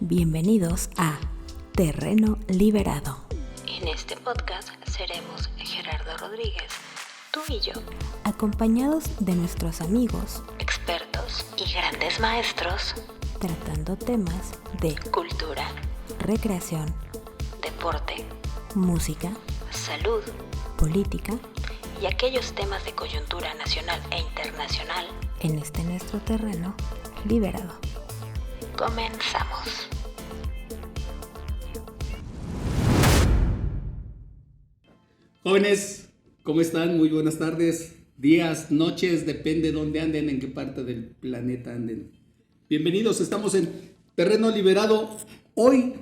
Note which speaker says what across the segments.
Speaker 1: Bienvenidos a Terreno Liberado.
Speaker 2: En este podcast seremos Gerardo Rodríguez, tú y yo,
Speaker 1: acompañados de nuestros amigos,
Speaker 2: expertos y grandes maestros,
Speaker 1: tratando temas de
Speaker 2: cultura,
Speaker 1: recreación,
Speaker 2: deporte,
Speaker 1: música,
Speaker 2: salud,
Speaker 1: política
Speaker 2: y aquellos temas de coyuntura nacional e internacional
Speaker 1: en este nuestro terreno liberado.
Speaker 2: Comenzamos.
Speaker 3: Jóvenes, ¿cómo están? Muy buenas tardes, días, noches, depende de dónde anden, en qué parte del planeta anden. Bienvenidos, estamos en Terreno Liberado, hoy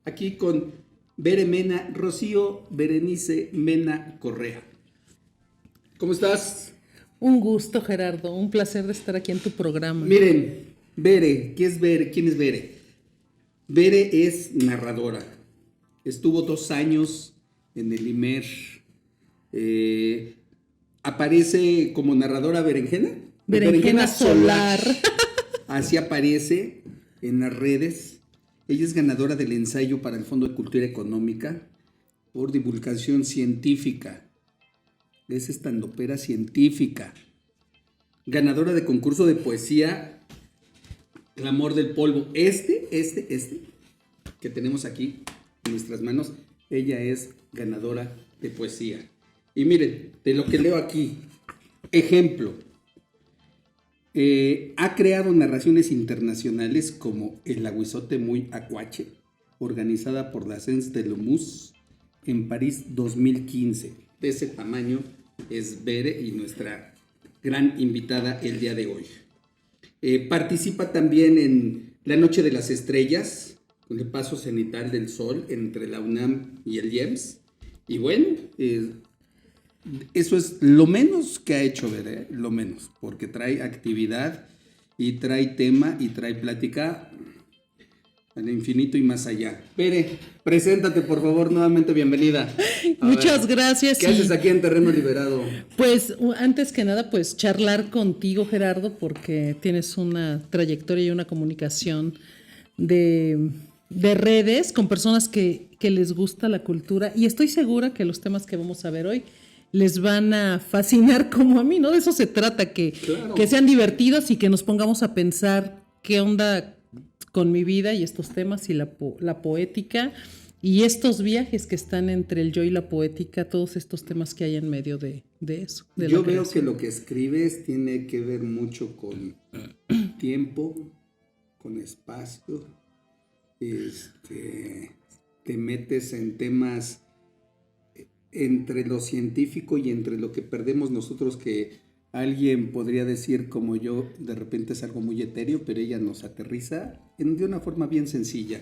Speaker 3: aquí con Bere Mena, Rocío Berenice Mena Correa. ¿Cómo estás?
Speaker 4: Un gusto, Gerardo, un placer de estar aquí en tu programa.
Speaker 3: Miren, Bere, ¿qué es Bere? ¿Quién es Bere? Bere es narradora, estuvo 2 años en el IMER. Aparece como narradora berenjena.
Speaker 4: Berenjena solar.
Speaker 3: Así aparece en las redes. Ella es ganadora del ensayo para el Fondo de Cultura Económica por divulgación científica. Es estandopera científica. Ganadora de concurso de poesía Clamor del Polvo. Este que tenemos aquí en nuestras manos, ella es ganadora de poesía. Y miren, de lo que leo aquí, ejemplo, ha creado narraciones internacionales como El Aguizote Muy Acuache, organizada por la Sens de Lomus en París 2015. De ese tamaño es Bere y nuestra gran invitada el día de hoy. Participa también en La Noche de las Estrellas, con el paso cenital del sol entre la UNAM y el IEMS. Y bueno, eso es lo menos que ha hecho Bere, lo menos, porque trae actividad y trae tema y trae plática al infinito y más allá. Bere, preséntate por favor, nuevamente bienvenida.
Speaker 4: Muchas gracias.
Speaker 3: ¿Qué haces aquí en Terreno Liberado?
Speaker 4: Pues antes que nada, pues charlar contigo, Gerardo, porque tienes una trayectoria y una comunicación de redes con personas que les gusta la cultura, y estoy segura que los temas que vamos a ver hoy les van a fascinar como a mí, ¿no? De eso se trata,
Speaker 3: Claro.
Speaker 4: que sean divertidos y que nos pongamos a pensar qué onda con mi vida y estos temas y la poética y estos viajes que están entre el yo y la poética, todos estos temas que hay en medio de eso.
Speaker 3: Yo veo que lo que escribes tiene que ver mucho con tiempo, con espacio. Te metes en temas entre lo científico y entre lo que perdemos nosotros, que alguien podría decir como yo, de repente es algo muy etéreo, pero ella nos aterriza de una forma bien sencilla,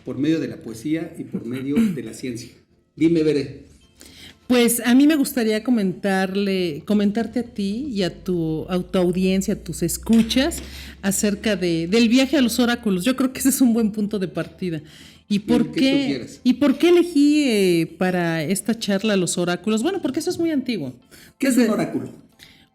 Speaker 3: por medio de la poesía y por medio de la ciencia. Dime, Bere.
Speaker 4: Pues a mí me gustaría comentarte a ti y a tu audiencia, a tus escuchas, acerca del viaje a los oráculos. Yo creo que ese es un buen punto de partida. ¿Y por qué elegí para esta charla los oráculos? Bueno, porque eso es muy antiguo.
Speaker 3: ¿Qué es un oráculo?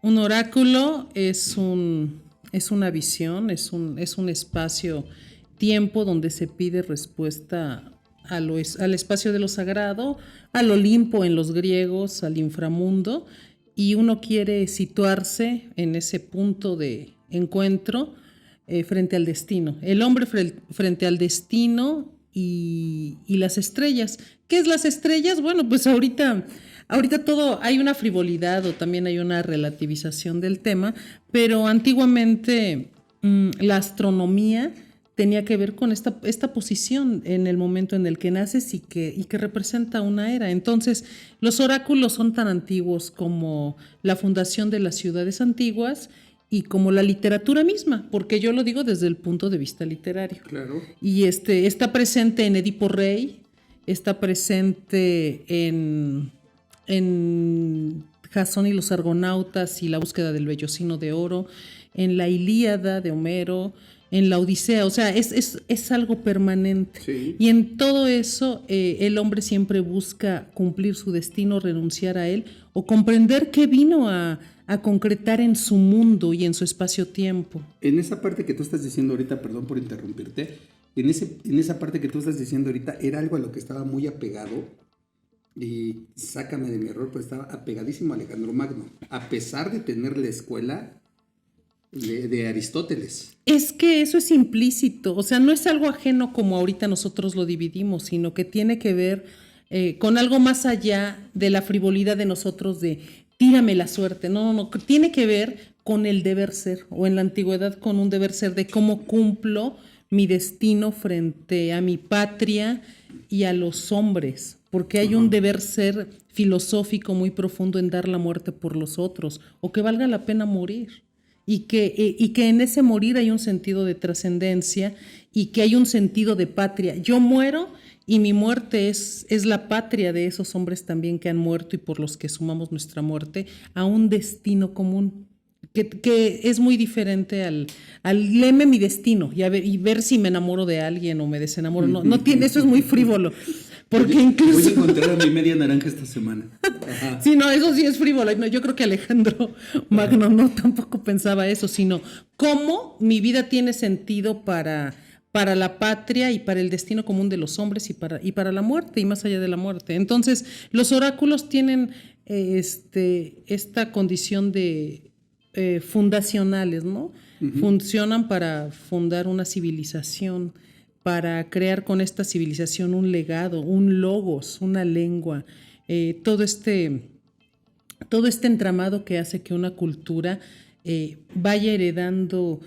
Speaker 4: Un oráculo es una visión, es un espacio-tiempo donde se pide respuesta al espacio de lo sagrado, al Olimpo en los griegos, al inframundo, y uno quiere situarse en ese punto de encuentro frente al destino. El hombre frente al destino y las estrellas. ¿Qué es las estrellas? Bueno, pues ahorita todo, hay una frivolidad o también hay una relativización del tema, pero antiguamente la astronomía tenía que ver con esta posición en el momento en el que naces y que representa una era. Entonces, los oráculos son tan antiguos como la fundación de las ciudades antiguas y como la literatura misma, porque yo lo digo desde el punto de vista literario.
Speaker 3: Claro.
Speaker 4: Y está presente en Edipo Rey, está presente en Jasón y los Argonautas y la búsqueda del vellocino de oro, en la Ilíada de Homero, en la Odisea. O sea, es algo permanente.
Speaker 3: Sí.
Speaker 4: Y en todo eso el hombre siempre busca cumplir su destino, renunciar a él o comprender qué vino a concretar en su mundo y en su espacio-tiempo.
Speaker 3: En esa parte que tú estás diciendo ahorita, perdón por interrumpirte, en esa parte que tú estás diciendo ahorita, era algo a lo que estaba muy apegado, y sácame de mi error, pero estaba apegadísimo a Alejandro Magno, a pesar de tener la escuela de Aristóteles.
Speaker 4: Es que eso es implícito, o sea, no es algo ajeno como ahorita nosotros lo dividimos, sino que tiene que ver con algo más allá de la frivolidad de nosotros de tírame la suerte. No, tiene que ver con el deber ser, o en la antigüedad con un deber ser de cómo cumplo mi destino frente a mi patria y a los hombres, porque hay un deber ser filosófico muy profundo en dar la muerte por los otros, o que valga la pena morir. Y que en ese morir hay un sentido de trascendencia y que hay un sentido de patria. Yo muero y mi muerte es la patria de esos hombres también que han muerto y por los que sumamos nuestra muerte a un destino común, que es muy diferente al leme mi destino y ver si me enamoro de alguien o me desenamoro. No tiene, eso es muy frívolo. Porque incluso...
Speaker 3: Voy a encontrar a mi media naranja esta semana. Ajá.
Speaker 4: Sí, no, eso sí es frívolo. No, yo creo que Alejandro Magno no tampoco pensaba eso, sino cómo mi vida tiene sentido para la patria y para el destino común de los hombres y para la muerte y más allá de la muerte. Entonces, los oráculos tienen esta condición de fundacionales, ¿no? Uh-huh. Funcionan para fundar una civilización, para crear con esta civilización un legado, un logos, una lengua, todo este entramado que hace que una cultura vaya heredando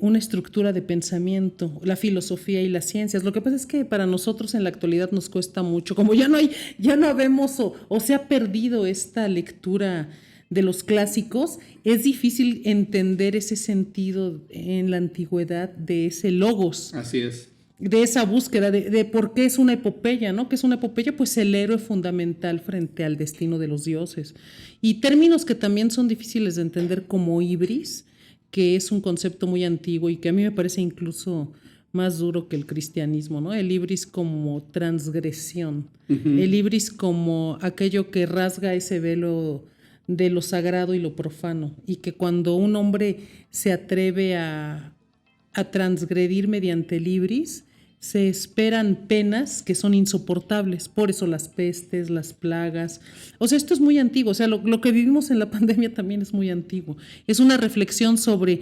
Speaker 4: una estructura de pensamiento, la filosofía y las ciencias. Lo que pasa es que para nosotros en la actualidad nos cuesta mucho, como ya no vemos o se ha perdido esta lectura de los clásicos, es difícil entender ese sentido en la antigüedad de ese logos.
Speaker 3: Así es.
Speaker 4: De esa búsqueda de por qué es una epopeya, ¿no? ¿Qué es una epopeya? Pues el héroe fundamental frente al destino de los dioses. Y términos que también son difíciles de entender como ibris, que es un concepto muy antiguo y que a mí me parece incluso más duro que el cristianismo, ¿no? El ibris como transgresión, uh-huh. El ibris como aquello que rasga ese velo de lo sagrado y lo profano, y que cuando un hombre se atreve a transgredir mediante el ibris, se esperan penas que son insoportables. Por eso las pestes, las plagas. O sea, esto es muy antiguo. O sea, lo que vivimos en la pandemia también es muy antiguo. Es una reflexión sobre,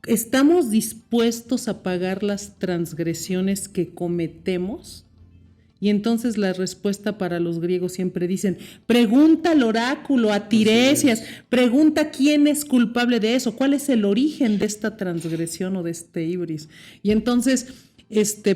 Speaker 4: ¿estamos dispuestos a pagar las transgresiones que cometemos? Y entonces la respuesta para los griegos siempre dicen, pregunta al oráculo, a Tiresias, pregunta quién es culpable de eso, cuál es el origen de esta transgresión o de este ibris. Y entonces,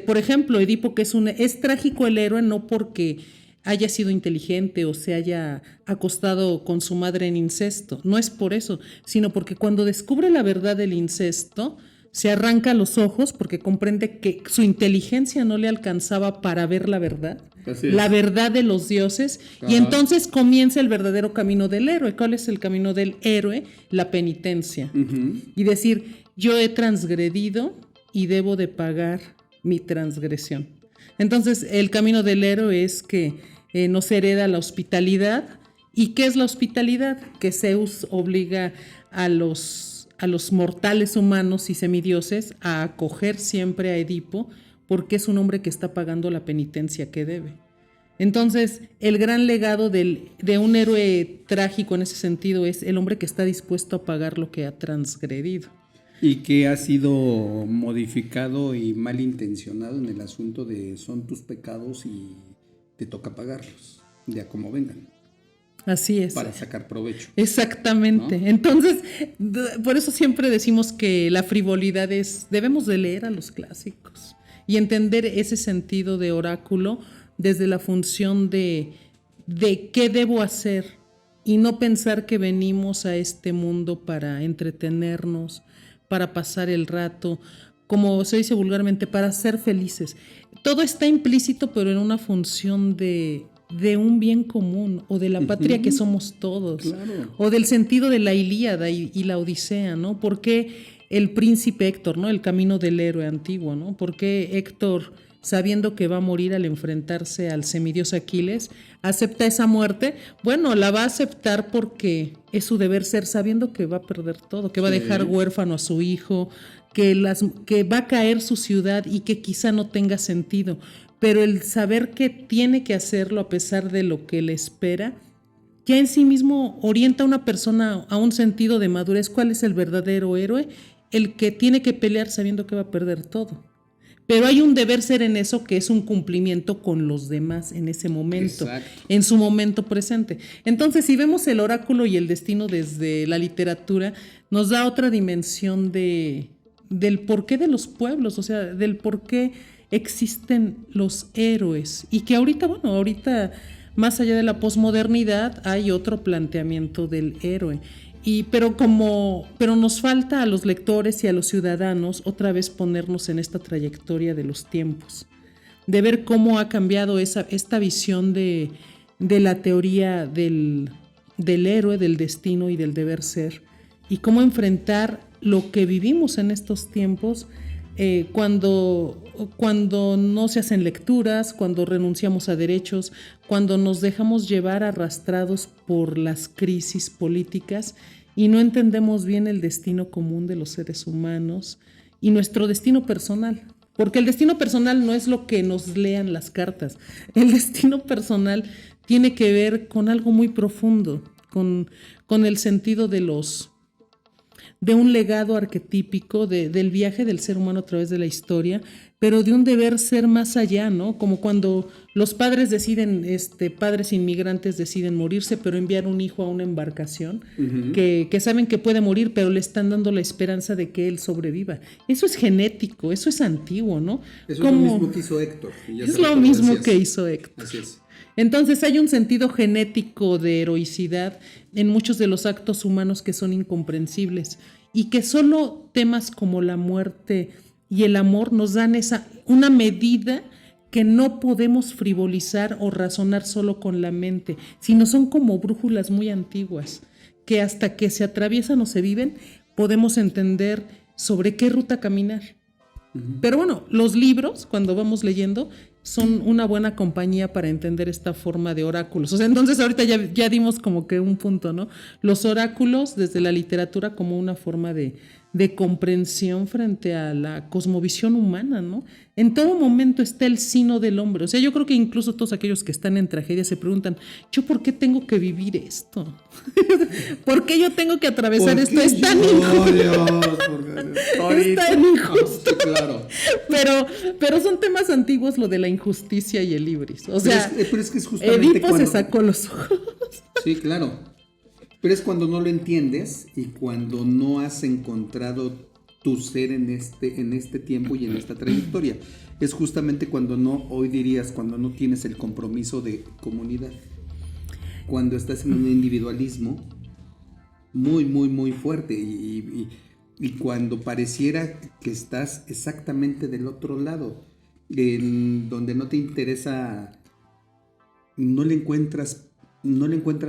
Speaker 4: por ejemplo, Edipo, que es trágico el héroe no porque haya sido inteligente o se haya acostado con su madre en incesto, no es por eso, sino porque cuando descubre la verdad del incesto, se arranca los ojos porque comprende que su inteligencia no le alcanzaba para ver la verdad, la verdad de los dioses. Ajá. Y entonces comienza el verdadero camino del héroe. ¿Cuál es el camino del héroe? La penitencia. Uh-huh. Y decir, yo he transgredido y debo de pagar mi transgresión. Entonces el camino del héroe es que nos hereda la hospitalidad. ¿Y qué es la hospitalidad? Que Zeus obliga a los mortales humanos y semidioses a acoger siempre a Edipo porque es un hombre que está pagando la penitencia que debe. Entonces, el gran legado de un héroe trágico en ese sentido es el hombre que está dispuesto a pagar lo que ha transgredido.
Speaker 3: Y que ha sido modificado y malintencionado en el asunto de son tus pecados y te toca pagarlos, de a cómo vengan.
Speaker 4: Así es.
Speaker 3: Para sacar provecho.
Speaker 4: Exactamente. ¿No? Entonces, por eso siempre decimos que la frivolidad debemos de leer a los clásicos y entender ese sentido de oráculo desde la función de qué debo hacer y no pensar que venimos a este mundo para entretenernos, para pasar el rato, como se dice vulgarmente, para ser felices. Todo está implícito, pero en una función de un bien común o de la patria que somos todos, claro. O del sentido de la Ilíada y la Odisea, ¿no? ¿Por qué el príncipe Héctor, ¿no? El camino del héroe antiguo, ¿no? ¿Por qué Héctor sabiendo que va a morir al enfrentarse al semidios Aquiles, acepta esa muerte. Bueno, la va a aceptar porque es su deber ser, sabiendo que va a perder todo, que va a dejar huérfano a su hijo, que va a caer su ciudad y que quizá no tenga sentido. Pero el saber que tiene que hacerlo a pesar de lo que le espera, ya en sí mismo orienta a una persona a un sentido de madurez. ¿Cuál es el verdadero héroe? El que tiene que pelear sabiendo que va a perder todo. Pero hay un deber ser en eso, que es un cumplimiento con los demás en ese momento, en su momento presente. Entonces, si vemos el oráculo y el destino desde la literatura, nos da otra dimensión del porqué de los pueblos, o sea, del por qué existen los héroes. Y que ahorita, más allá de la posmodernidad, hay otro planteamiento del héroe. Pero nos falta a los lectores y a los ciudadanos otra vez ponernos en esta trayectoria de los tiempos, de ver cómo ha cambiado esta visión de la teoría del héroe, del destino y del deber ser, y cómo enfrentar lo que vivimos en estos tiempos, cuando no se hacen lecturas, cuando renunciamos a derechos, cuando nos dejamos llevar arrastrados por las crisis políticas y no entendemos bien el destino común de los seres humanos y nuestro destino personal. Porque el destino personal no es lo que nos lean las cartas. El destino personal tiene que ver con algo muy profundo, con el sentido de un legado arquetípico del viaje del ser humano a través de la historia, pero de un deber ser más allá, ¿no? Como cuando los padres padres inmigrantes deciden morirse, pero enviar un hijo a una embarcación, que saben que puede morir, pero le están dando la esperanza de que él sobreviva. Eso es genético, eso es antiguo, ¿no?
Speaker 3: Eso es lo mismo que hizo Héctor.
Speaker 4: Es lo mismo que hizo Héctor.
Speaker 3: Así es.
Speaker 4: Entonces hay un sentido genético de heroicidad en muchos de los actos humanos que son incomprensibles y que solo temas como la muerte y el amor nos dan una medida que no podemos frivolizar o razonar solo con la mente, sino son como brújulas muy antiguas que hasta que se atraviesan o se viven podemos entender sobre qué ruta caminar. Pero bueno, los libros, cuando vamos leyendo, son una buena compañía para entender esta forma de oráculos. O sea, entonces ahorita ya dimos como que un punto, ¿no? Los oráculos desde la literatura como una forma de comprensión frente a la cosmovisión humana, ¿no? En todo momento está el sino del hombre. O sea, yo creo que incluso todos aquellos que están en tragedia se preguntan, ¿yo por qué tengo que vivir esto? ¿Por qué yo tengo que atravesar esto? Es tan injusto. Es tan injusto.
Speaker 3: Claro.
Speaker 4: Pero son temas antiguos lo de la injusticia y el ibris. O sea,
Speaker 3: pero es que es justamente
Speaker 4: Edipo se sacó los ojos.
Speaker 3: Sí, claro. Pero es cuando no lo entiendes y cuando no has encontrado tu ser en este tiempo y en esta trayectoria. Es justamente cuando no tienes el compromiso de comunidad. Cuando estás en un individualismo muy, muy, muy fuerte y cuando pareciera que estás exactamente del otro lado, en donde no te interesa, no le encuentras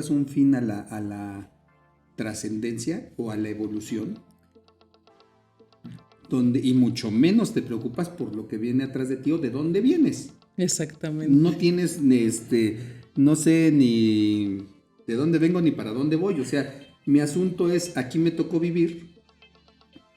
Speaker 3: un fin a la trascendencia o a la evolución, y mucho menos te preocupas por lo que viene atrás de ti o de dónde vienes.
Speaker 4: Exactamente.
Speaker 3: No tienes no sé ni de dónde vengo ni para dónde voy. O sea, mi asunto es aquí me tocó vivir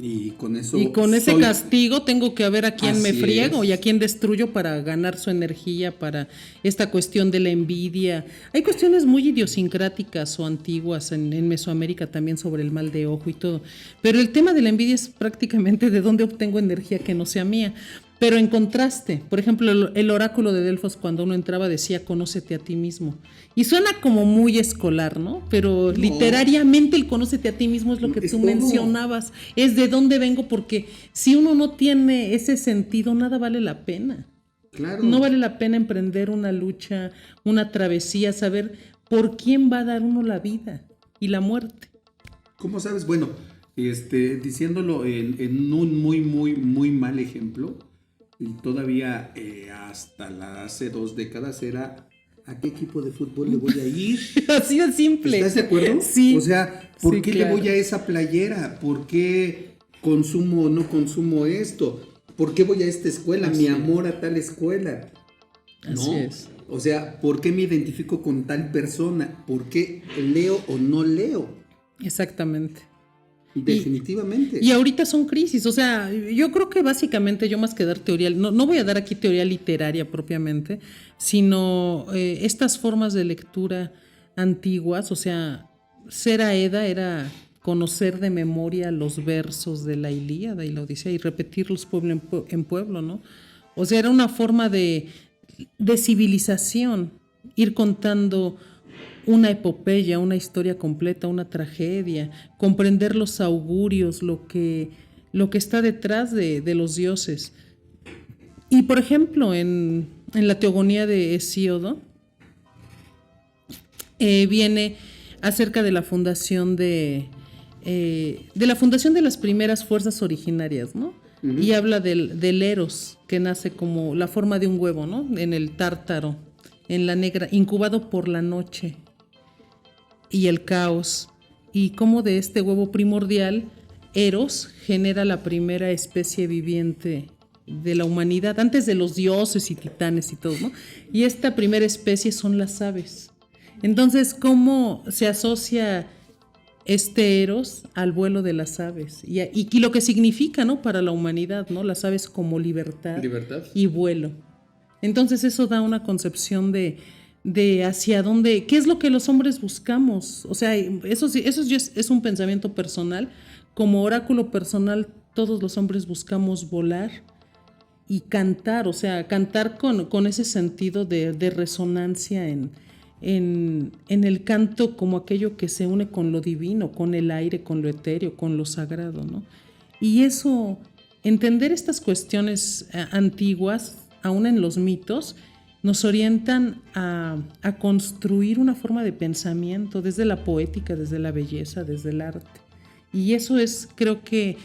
Speaker 3: y con eso.
Speaker 4: Y con ese castigo tengo que ver a quién me friego
Speaker 3: es.
Speaker 4: Y a quién destruyo para ganar su energía, para esta cuestión de la envidia. Hay cuestiones muy idiosincráticas o antiguas en Mesoamérica también sobre el mal de ojo y todo. Pero el tema de la envidia es prácticamente de dónde obtengo energía que no sea mía. Pero en contraste, por ejemplo, el oráculo de Delfos, cuando uno entraba decía, conócete a ti mismo. Y suena como muy escolar, ¿no? Pero literariamente el conócete a ti mismo es lo que tú mencionabas. Es de dónde vengo, porque si uno no tiene ese sentido, nada vale la pena.
Speaker 3: Claro.
Speaker 4: No vale la pena emprender una lucha, una travesía, saber por quién va a dar uno la vida y la muerte.
Speaker 3: ¿Cómo sabes? Bueno, diciéndolo en un muy, muy, muy mal ejemplo, y todavía hasta hace 2 décadas era ¿a qué equipo de fútbol le voy a ir?
Speaker 4: Así de simple.
Speaker 3: ¿Estás de acuerdo?
Speaker 4: Sí.
Speaker 3: O sea, ¿por qué
Speaker 4: claro.
Speaker 3: le voy a esa playera? ¿Por qué consumo o no consumo esto? ¿por qué voy a esta escuela?
Speaker 4: Así
Speaker 3: Mi
Speaker 4: es.
Speaker 3: amor a tal escuela.
Speaker 4: Así es.
Speaker 3: O sea, ¿por qué me identifico con tal persona? ¿Por qué leo o no leo?
Speaker 4: Exactamente.
Speaker 3: Definitivamente.
Speaker 4: Y ahorita son crisis, o sea, yo creo que básicamente yo más que dar teoría, no voy a dar aquí teoría literaria propiamente, sino estas formas de lectura antiguas, o sea, ser aeda era conocer de memoria los versos de la Ilíada y la Odisea y repetirlos pueblo en pueblo, ¿no? O sea, era una forma de civilización, ir contando una epopeya, una historia completa, una tragedia, comprender los augurios, lo que está detrás de los dioses. Y por ejemplo, en la Teogonía de Hesíodo, viene acerca de la fundación de las primeras fuerzas originarias, ¿no? Uh-huh. Y habla del Eros, que nace como la forma de un huevo, ¿no? En el Tártaro, en la negra, incubado por la noche y el caos, y cómo de este huevo primordial, Eros genera la primera especie viviente de la humanidad, antes de los dioses y titanes y todo, ¿no? Y esta primera especie son las aves. Entonces, ¿cómo se asocia este Eros al vuelo de las aves? Y lo que significa, ¿no? Para la humanidad, ¿no? Las aves como libertad y vuelo. Entonces, eso da una concepción de hacia dónde, qué es lo que los hombres buscamos. O sea, eso es un pensamiento personal. Como oráculo personal, todos los hombres buscamos volar y cantar, o sea, cantar con ese sentido de resonancia en el canto, como aquello que se une con lo divino, con el aire, con lo etéreo, con lo sagrado, ¿no? Y eso, entender estas cuestiones antiguas, aún en los mitos, nos orientan a construir una forma de pensamiento desde la poética, desde la belleza, desde el arte. Y eso creo que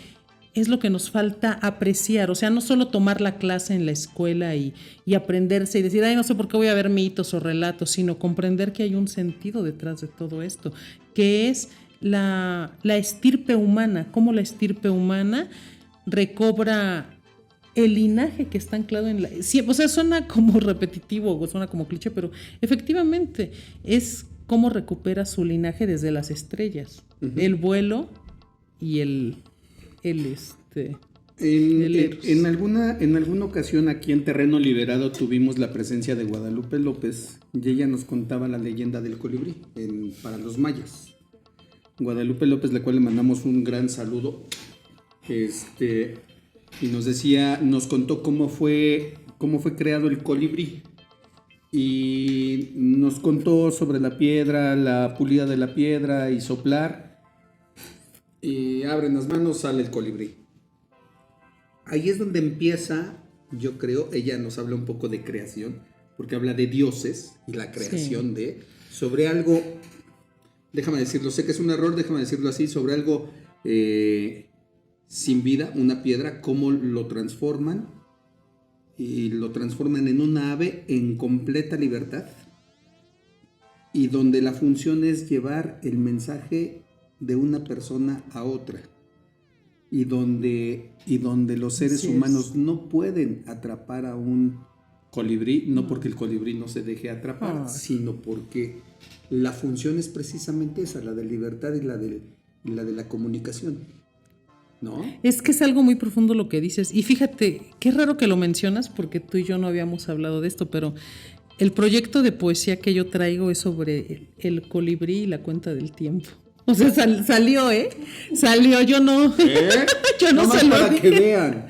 Speaker 4: es lo que nos falta apreciar, o sea, no solo tomar la clase en la escuela y aprenderse y decir, ay, no sé por qué voy a ver mitos o relatos, sino comprender que hay un sentido detrás de todo esto, que es la estirpe humana, cómo la estirpe humana recobra el linaje que está anclado en o sea, suena como repetitivo o suena como cliché, pero efectivamente es cómo recupera su linaje desde las estrellas, uh-huh. El vuelo y
Speaker 3: en alguna ocasión aquí en Terreno Liberado tuvimos la presencia de Guadalupe López y ella nos contaba la leyenda del colibrí para los mayas. Guadalupe López, la cual le mandamos un gran saludo, y nos contó cómo fue creado el colibrí y nos contó sobre la piedra, la pulida de la piedra y soplar. Y abren las manos, sale el colibrí. Ahí es donde empieza, yo creo, ella nos habla un poco de creación, porque habla de dioses y la creación sobre algo, déjame decirlo, sé que es un error, déjame decirlo así, sobre algo sin vida, una piedra, cómo lo transforman, y lo transforman en una ave en completa libertad, y donde la función es llevar el mensaje de una persona a otra y donde los seres humanos no pueden atrapar a un colibrí, no porque el colibrí no se deje atrapar, sino porque la función es precisamente esa, la de libertad y la de la comunicación, ¿no?
Speaker 4: Es que es algo muy profundo lo que dices, y fíjate, qué raro que lo mencionas porque tú y yo no habíamos hablado de esto, pero el proyecto de poesía que yo traigo es sobre el colibrí y la cuenta del tiempo. O sea, salió, yo no. Yo no
Speaker 3: se lo para que vean.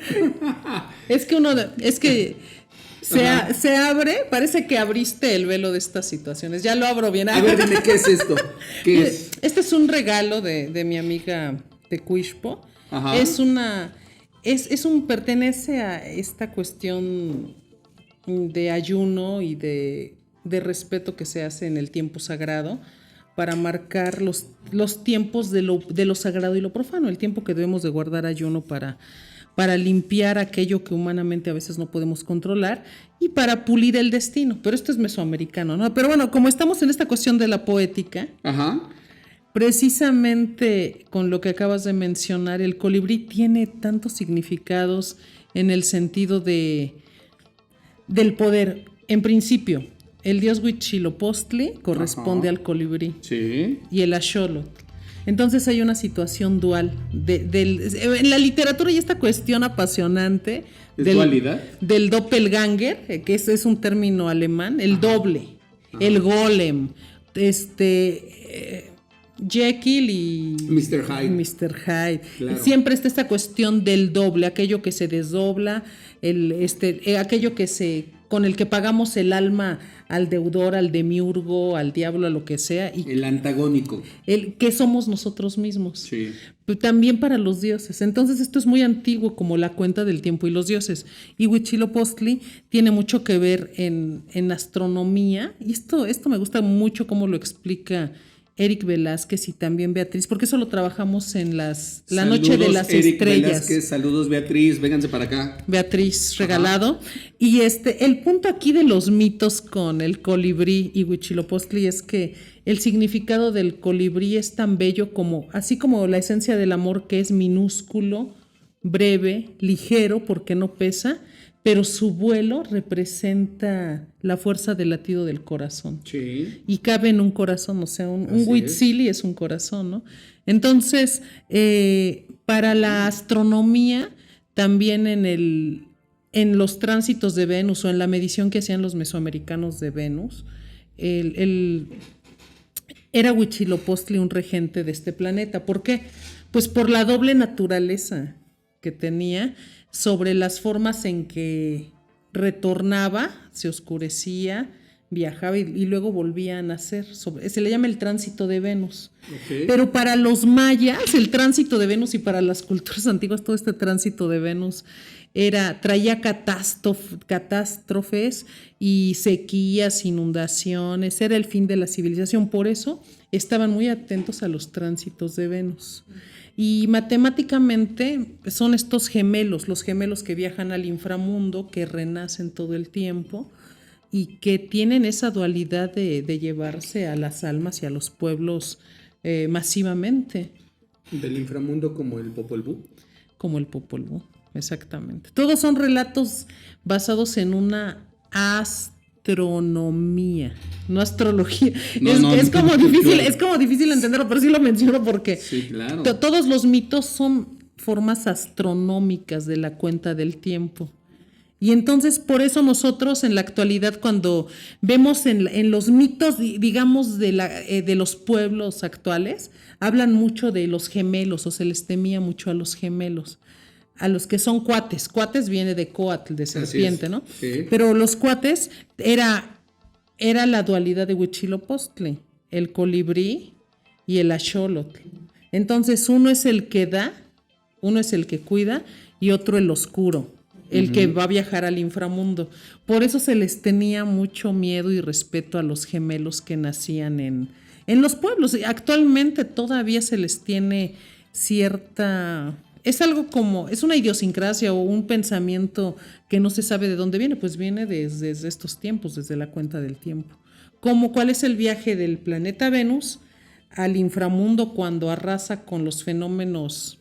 Speaker 4: Es que se abre, parece que abriste el velo de estas situaciones. Ya lo abro bien.
Speaker 3: A ver, dime, ¿qué es esto? ¿Qué es?
Speaker 4: Este es un regalo de mi amiga Tecuixpo. Ajá. Pertenece a esta cuestión de ayuno y de respeto que se hace en el tiempo sagrado, para marcar los tiempos de lo sagrado y lo profano, el tiempo que debemos de guardar ayuno para limpiar aquello que humanamente a veces no podemos controlar y para pulir el destino. Pero esto es mesoamericano, ¿no? Pero bueno, como estamos en esta cuestión de la poética, ajá, precisamente con lo que acabas de mencionar, el colibrí tiene tantos significados en el sentido del poder. En principio, el dios Huitzilopochtli corresponde al colibrí y el axolotl. Entonces hay una situación dual. En la literatura hay esta cuestión apasionante del doppelganger, que es un término alemán, el doble, el golem, Jekyll y
Speaker 3: Mr.
Speaker 4: Hyde.
Speaker 3: Claro.
Speaker 4: Siempre está esta cuestión del doble, aquello que se desdobla, aquello con el que pagamos el alma al deudor, al demiurgo, al diablo, a lo que sea. Y
Speaker 3: el antagónico.
Speaker 4: El que somos nosotros mismos.
Speaker 3: Sí.
Speaker 4: También para los dioses. Entonces esto es muy antiguo, como la cuenta del tiempo y los dioses. Y Huitzilopochtli tiene mucho que ver en astronomía. Y esto me gusta mucho cómo lo explica Eric Velázquez y también Beatriz, porque eso lo trabajamos en la Noche de las
Speaker 3: Eric
Speaker 4: Estrellas.
Speaker 3: Velázquez, saludos Beatriz, vénganse para acá.
Speaker 4: Beatriz Regalado. Y el punto aquí de los mitos con el colibrí y Huitzilopochtli es que el significado del colibrí es tan bello así como la esencia del amor, que es minúsculo, breve, ligero porque no pesa, pero su vuelo representa la fuerza del latido del corazón. Sí. Y cabe en un corazón, o sea, un Huitzili es un corazón, ¿no? Entonces, para la astronomía, también en los tránsitos de Venus o en la medición que hacían los mesoamericanos de Venus, era Huitzilopochtli un regente de este planeta. ¿Por qué? Pues por la doble naturaleza que tenía, sobre las formas en que retornaba, se oscurecía, viajaba y luego volvía a nacer. Se le llama el tránsito de Venus. Okay. Pero para los mayas, el tránsito de Venus, y para las culturas antiguas, todo este tránsito de Venus traía catástrofes y sequías, inundaciones, era el fin de la civilización. Por eso estaban muy atentos a los tránsitos de Venus. Y matemáticamente son estos gemelos, los gemelos que viajan al inframundo, que renacen todo el tiempo y que tienen esa dualidad de llevarse a las almas y a los pueblos masivamente.
Speaker 3: ¿Del inframundo como el Popol Vuh?
Speaker 4: Como el Popol Vuh, exactamente. Todos son relatos basados en una astronomía, no astrología. Es como difícil entenderlo, pero sí lo menciono porque
Speaker 3: sí, claro.
Speaker 4: Todos los mitos son formas astronómicas de la cuenta del tiempo. Y entonces por eso nosotros en la actualidad, cuando vemos en los mitos, digamos, de los pueblos actuales, hablan mucho de los gemelos, o se les temía mucho a los gemelos, a los que son cuates. Cuates viene de coatl, de serpiente, ¿no? Sí. Pero los cuates era la dualidad de Huitzilopochtli, el colibrí y el axolotl. Entonces uno es el que da, uno es el que cuida y otro el oscuro, el que va a viajar al inframundo. Por eso se les tenía mucho miedo y respeto a los gemelos que nacían en los pueblos. Actualmente todavía se les tiene cierta... Es algo es una idiosincrasia o un pensamiento que no se sabe de dónde viene, pues viene desde estos tiempos, desde la cuenta del tiempo. ¿Cuál es el viaje del planeta Venus al inframundo cuando arrasa con los fenómenos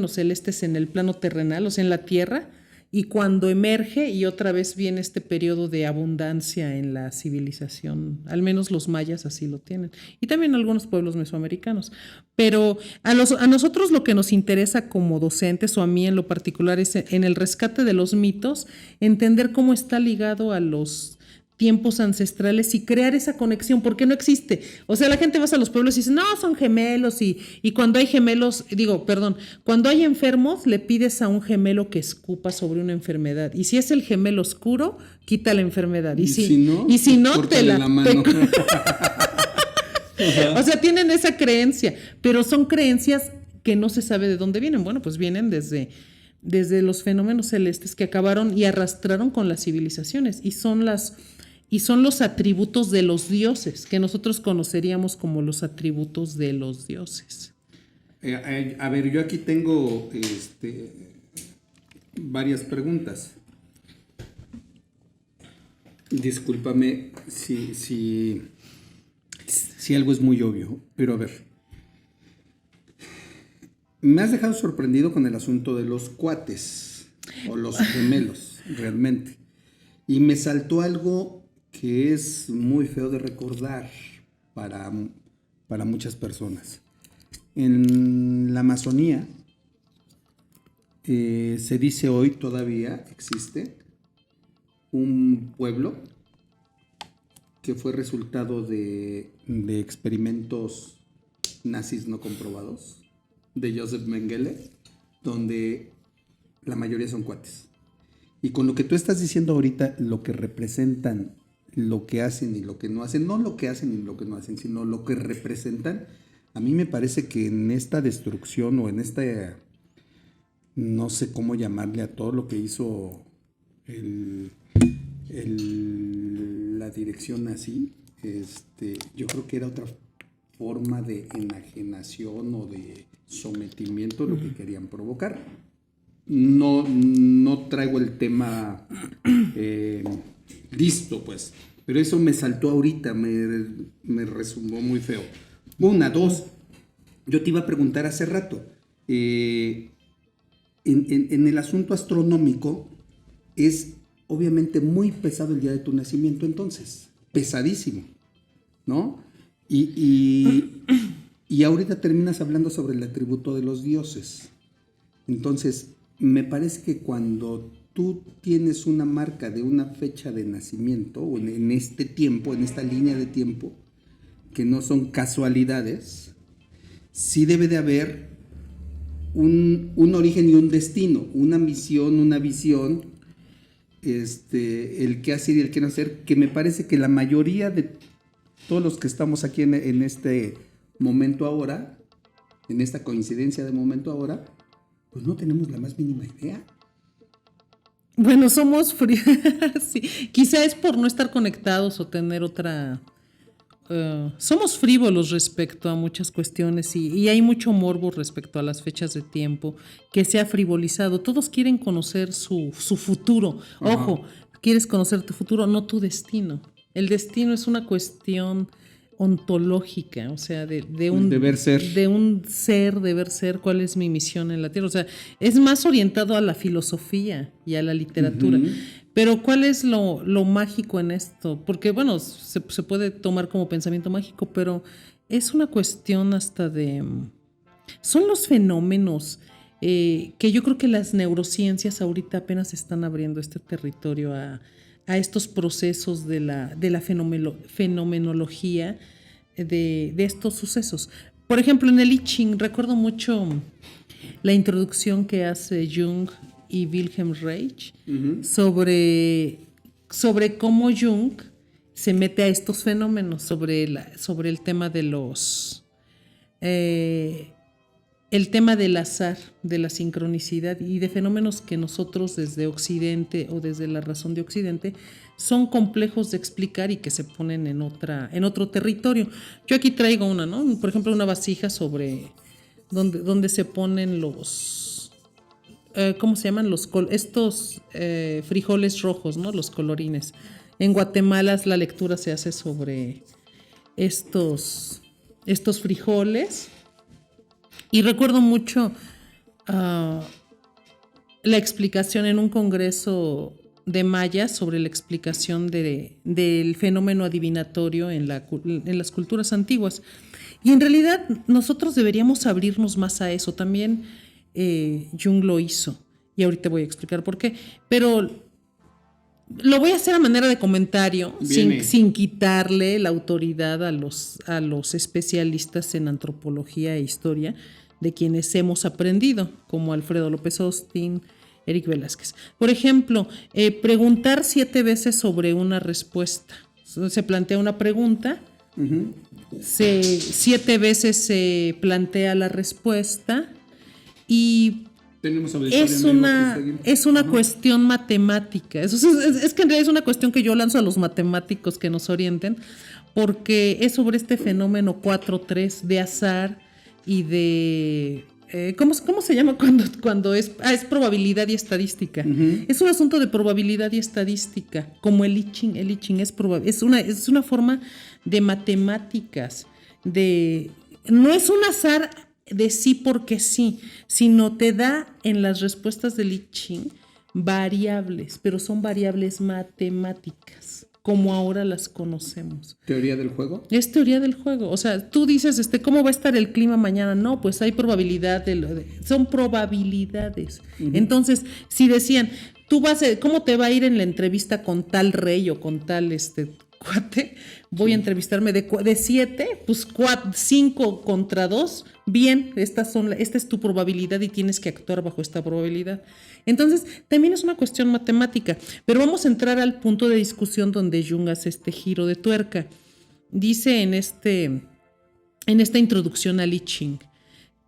Speaker 4: celestes en el plano terrenal, o sea, en la Tierra, y cuando emerge y otra vez viene este periodo de abundancia en la civilización? Al menos los mayas así lo tienen, y también algunos pueblos mesoamericanos. Pero a nosotros lo que nos interesa como docentes, o a mí en lo particular, es en el rescate de los mitos, entender cómo está ligado a los tiempos ancestrales y crear esa conexión, porque no existe. O sea, la gente va a los pueblos y dice, no, son gemelos, y cuando hay cuando hay enfermos, le pides a un gemelo que escupa sobre una enfermedad, y si es el gemelo oscuro, quita la enfermedad, y si no te la mano. O sea, tienen esa creencia, pero son creencias que no se sabe de dónde vienen. Bueno, pues vienen desde los fenómenos celestes que acabaron y arrastraron con las civilizaciones, y son los atributos de los dioses, que nosotros conoceríamos como los atributos de los dioses.
Speaker 3: A ver, yo aquí tengo varias preguntas. Discúlpame si algo es muy obvio, pero a ver. Me has dejado sorprendido con el asunto de los cuates o los gemelos, realmente. Y me saltó algo que es muy feo de recordar para muchas personas. En la Amazonía se dice hoy todavía existe un pueblo que fue resultado de experimentos nazis no comprobados de Joseph Mengele, donde la mayoría son cuates. Y con lo que tú estás diciendo ahorita, lo que representan, lo que hacen y lo que no hacen, no lo que hacen y lo que no hacen, sino lo que representan, a mí me parece que en esta destrucción o en esta, no sé cómo llamarle a todo lo que hizo la dirección nazi, yo creo que era otra forma de enajenación o de sometimiento lo que querían provocar. No traigo el tema listo, pues, pero eso me saltó ahorita, me resumó muy feo. Una, dos, yo te iba a preguntar hace rato, en el asunto astronómico es obviamente muy pesado el día de tu nacimiento, entonces, pesadísimo, ¿no? Y ahorita terminas hablando sobre el atributo de los dioses. Entonces, me parece que cuando tú tienes una marca de una fecha de nacimiento, o en este tiempo, en esta línea de tiempo, que no son casualidades, sí debe de haber un origen y un destino, una misión, una visión, el qué hacer y el qué no hacer, que me parece que la mayoría de todos los que estamos aquí en este momento ahora, en esta coincidencia de momento ahora, pues no tenemos la más mínima idea.
Speaker 4: Bueno, somos sí. Quizá es por no estar conectados o tener otra... somos frívolos respecto a muchas cuestiones y hay mucho morbo respecto a las fechas de tiempo que se ha frivolizado. Todos quieren conocer su futuro. Ajá. Ojo, quieres conocer tu futuro, no tu destino. El destino es una cuestión ontológica, o sea, de un
Speaker 3: deber ser.
Speaker 4: De un ser, deber ser, cuál es mi misión en la Tierra. O sea, es más orientado a la filosofía y a la literatura. Uh-huh. Pero ¿cuál es lo mágico en esto? Porque, bueno, se puede tomar como pensamiento mágico, pero es una cuestión hasta de... Son los fenómenos que yo creo que las neurociencias ahorita apenas están abriendo este territorio a estos procesos de la fenomenología de estos sucesos. Por ejemplo, en el I Ching recuerdo mucho la introducción que hace Jung y Wilhelm Reich, uh-huh, sobre cómo Jung se mete a estos fenómenos, sobre el tema de los... el tema del azar, de la sincronicidad y de fenómenos que nosotros desde Occidente o desde la razón de Occidente son complejos de explicar y que se ponen en otro territorio. Yo aquí traigo una, ¿no? Por ejemplo, una vasija sobre donde se ponen los... ¿cómo se llaman? Estos frijoles rojos, ¿no? Los colorines. En Guatemala la lectura se hace sobre estos frijoles. Y recuerdo mucho la explicación en un congreso de mayas sobre la explicación del fenómeno adivinatorio en las culturas antiguas. Y en realidad nosotros deberíamos abrirnos más a eso. También Jung lo hizo. Y ahorita voy a explicar por qué. Pero lo voy a hacer a manera de comentario, sin quitarle la autoridad a los especialistas en antropología e historia, de quienes hemos aprendido, como Alfredo López Austin, Eric Velázquez. Por ejemplo, preguntar 7 veces sobre una respuesta. Se plantea una pregunta, uh-huh, 7 veces se plantea la respuesta y es una uh-huh, cuestión matemática. Es que en realidad es una cuestión que yo lanzo a los matemáticos que nos orienten, porque es sobre este fenómeno 4-3 de azar y de... ¿cómo se llama cuando es probabilidad y estadística? Uh-huh. Es un asunto de probabilidad y estadística, como el I Ching. El I Ching es una forma de matemáticas, no es un azar de sí porque sí, sino te da en las respuestas del I Ching variables, pero son variables matemáticas, como ahora las conocemos.
Speaker 3: ¿Teoría del juego?
Speaker 4: Es teoría del juego. O sea, tú dices, ¿cómo va a estar el clima mañana? No, pues hay probabilidad, son probabilidades. Uh-huh. Entonces, si decían, ¿cómo te va a ir en la entrevista con tal rey o con tal cuate? Voy a entrevistarme de 7, pues 5 contra 2. Bien, esta es tu probabilidad y tienes que actuar bajo esta probabilidad. Entonces, también es una cuestión matemática. Pero vamos a entrar al punto de discusión donde Jung hace este giro de tuerca. Dice en esta introducción al I Ching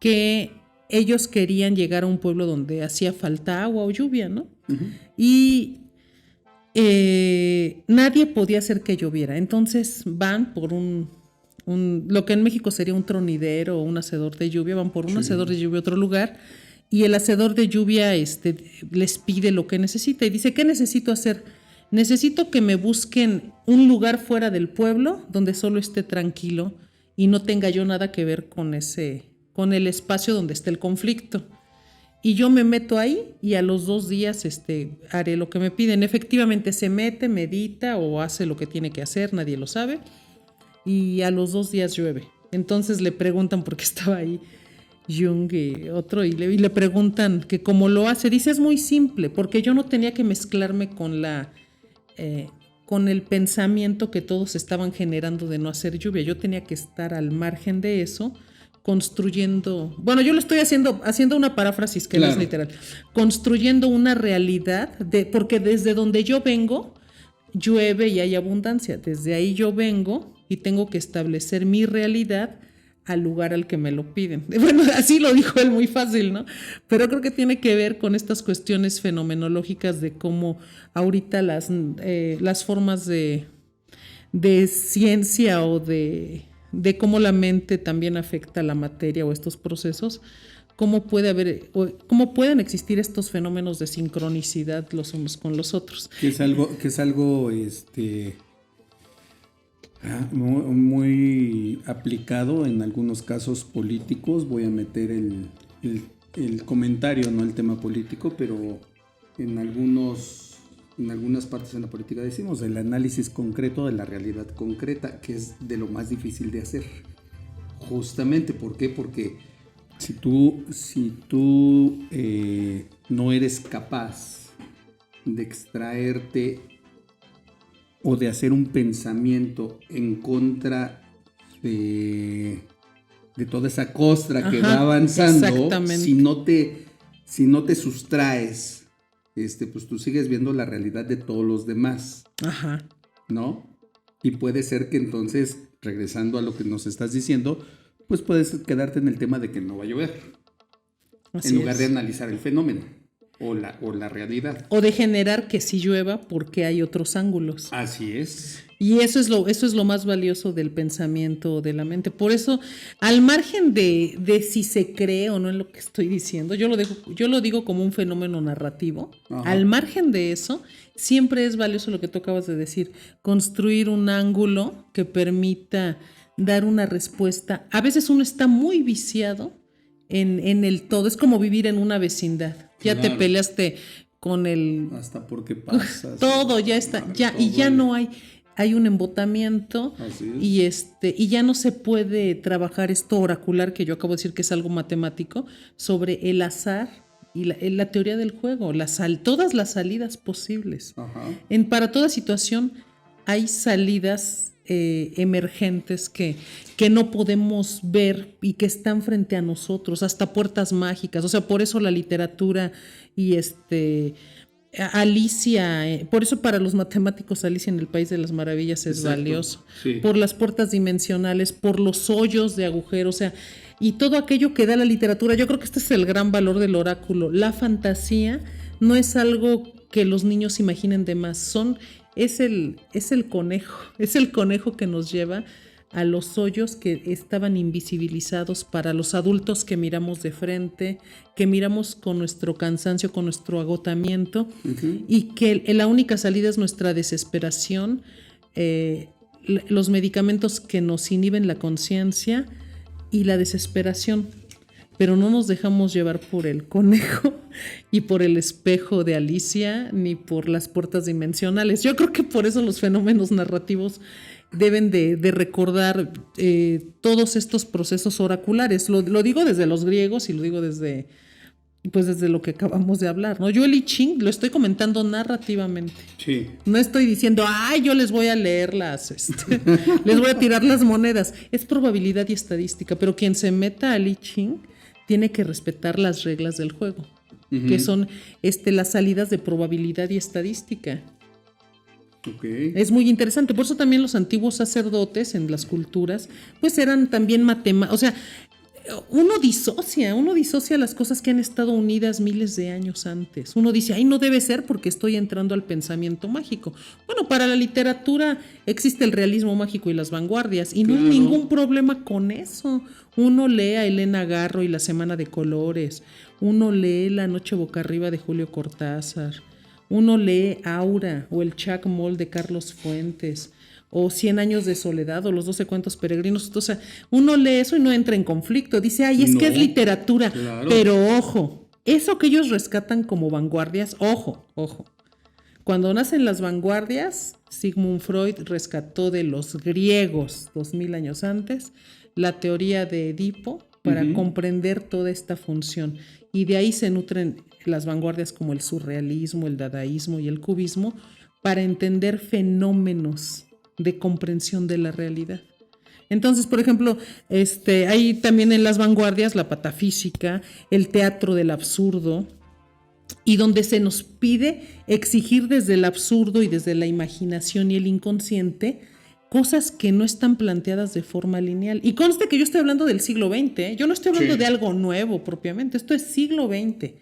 Speaker 4: que ellos querían llegar a un pueblo donde hacía falta agua o lluvia, ¿no? Uh-huh. Y nadie podía hacer que lloviera. Entonces van por lo que en México sería un tronidero o un hacedor de lluvia, van por un hacedor de lluvia a otro lugar y el hacedor de lluvia les pide lo que necesita y dice, ¿qué necesito hacer? Necesito que me busquen un lugar fuera del pueblo donde solo esté tranquilo y no tenga yo nada que ver con el espacio donde esté el conflicto. Y yo me meto ahí y a los 2 días haré lo que me piden. Efectivamente se mete, medita o hace lo que tiene que hacer, nadie lo sabe. Y a los 2 días llueve. Entonces le preguntan, porque estaba ahí Jung y otro, y le preguntan que cómo lo hace. Dice, es muy simple, porque yo no tenía que mezclarme con el pensamiento que todos estaban generando de no hacer lluvia. Yo tenía que estar al margen de eso, construyendo, bueno, yo lo estoy haciendo una paráfrasis que claro. No es literal, construyendo una realidad, porque desde donde yo vengo, llueve y hay abundancia, desde ahí yo vengo y tengo que establecer mi realidad al lugar al que me lo piden. Bueno, así lo dijo él, muy fácil, ¿no? Pero creo que tiene que ver con estas cuestiones fenomenológicas de cómo ahorita las formas de ciencia o de cómo la mente también afecta la materia o estos procesos, cómo pueden existir estos fenómenos de sincronicidad los unos con los otros.
Speaker 3: Que es algo muy aplicado en algunos casos políticos. Voy a meter el comentario, no el tema político, pero en algunas partes en la política decimos el análisis concreto de la realidad concreta, que es de lo más difícil de hacer. Justamente, ¿por qué? Porque si tú no eres capaz de extraerte o de hacer un pensamiento en contra de toda esa costra que va avanzando, si no te sustraes, pues tú sigues viendo la realidad de todos los demás. Ajá. ¿No? Y puede ser que entonces, regresando a lo que nos estás diciendo, pues puedes quedarte en el tema de que no va a llover. En lugar de analizar el fenómeno o la realidad.
Speaker 4: O de generar que sí llueva porque hay otros ángulos.
Speaker 3: Así es.
Speaker 4: Y eso es lo más valioso del pensamiento de la mente. Por eso, al margen de si se cree o no en lo que estoy diciendo, yo lo digo como un fenómeno narrativo. Ajá. Al margen de eso, siempre es valioso lo que tú acabas de decir, construir un ángulo que permita dar una respuesta. A veces uno está muy viciado en el todo. Es como vivir en una vecindad. Ya claro. Te peleaste con el...
Speaker 3: Hasta porque pasas.
Speaker 4: Todo ya está, ya, y ya no hay un embotamiento y ya no se puede trabajar esto oracular que yo acabo de decir que es algo matemático sobre el azar y la teoría del juego, todas las salidas posibles. Ajá. Para toda situación hay salidas emergentes que no podemos ver y que están frente a nosotros, hasta puertas mágicas. O sea, por eso la literatura y Alicia, por eso para los matemáticos Alicia en el País de las Maravillas es exacto, valioso, sí. Por las puertas dimensionales, por los hoyos de agujero, o sea, y todo aquello que da la literatura. Yo creo que este es el gran valor del oráculo. La fantasía no es algo que los niños imaginen de más, es el conejo que nos lleva a los hoyos que estaban invisibilizados para los adultos que miramos de frente, que miramos con nuestro cansancio, con nuestro agotamiento, uh-huh. Y que la única salida es nuestra desesperación, los medicamentos que nos inhiben la conciencia y la desesperación. pero no nos dejamos llevar por el conejo y por el espejo de Alicia, ni por las puertas dimensionales. Yo creo que por eso los fenómenos narrativos deben de recordar todos estos procesos oraculares. Lo digo desde los griegos y lo digo desde lo que acabamos de hablar, ¿no? Yo el I Ching lo estoy comentando narrativamente.
Speaker 3: Sí.
Speaker 4: No estoy diciendo, yo les voy a leer les voy a tirar las monedas. Es probabilidad y estadística, pero quien se meta al I Ching tiene que respetar las reglas del juego, que son las salidas de probabilidad y estadística.
Speaker 3: Okay.
Speaker 4: Es muy interesante, por eso también los antiguos sacerdotes en las culturas, pues eran también matemáticos, o sea, uno disocia las cosas que han estado unidas miles de años antes. Uno dice, no debe ser porque estoy entrando al pensamiento mágico. Bueno, para la literatura existe el realismo mágico y las vanguardias, y no hay ningún problema con eso. Uno lee a Elena Garro y La Semana de Colores, uno lee La Noche Boca Arriba de Julio Cortázar, uno lee Aura o el Chacmol de Carlos Fuentes, o 100 años de soledad, o los 12 cuentos peregrinos. O sea, uno lee eso y no entra en conflicto. Dice, que es literatura. Claro. Pero ojo, eso que ellos rescatan como vanguardias, ojo. Cuando nacen las vanguardias, Sigmund Freud rescató de los griegos 2000 años antes la teoría de Edipo para comprender toda esta función. Y de ahí se nutren las vanguardias como el surrealismo, el dadaísmo y el cubismo para entender fenómenos de comprensión de la realidad. Entonces, por ejemplo, hay también en las vanguardias la patafísica, el teatro del absurdo, y donde se nos pide exigir desde el absurdo y desde la imaginación y el inconsciente cosas que no están planteadas de forma lineal. Y conste que yo estoy hablando del siglo XX, yo no estoy hablando de algo nuevo propiamente, esto es siglo XX.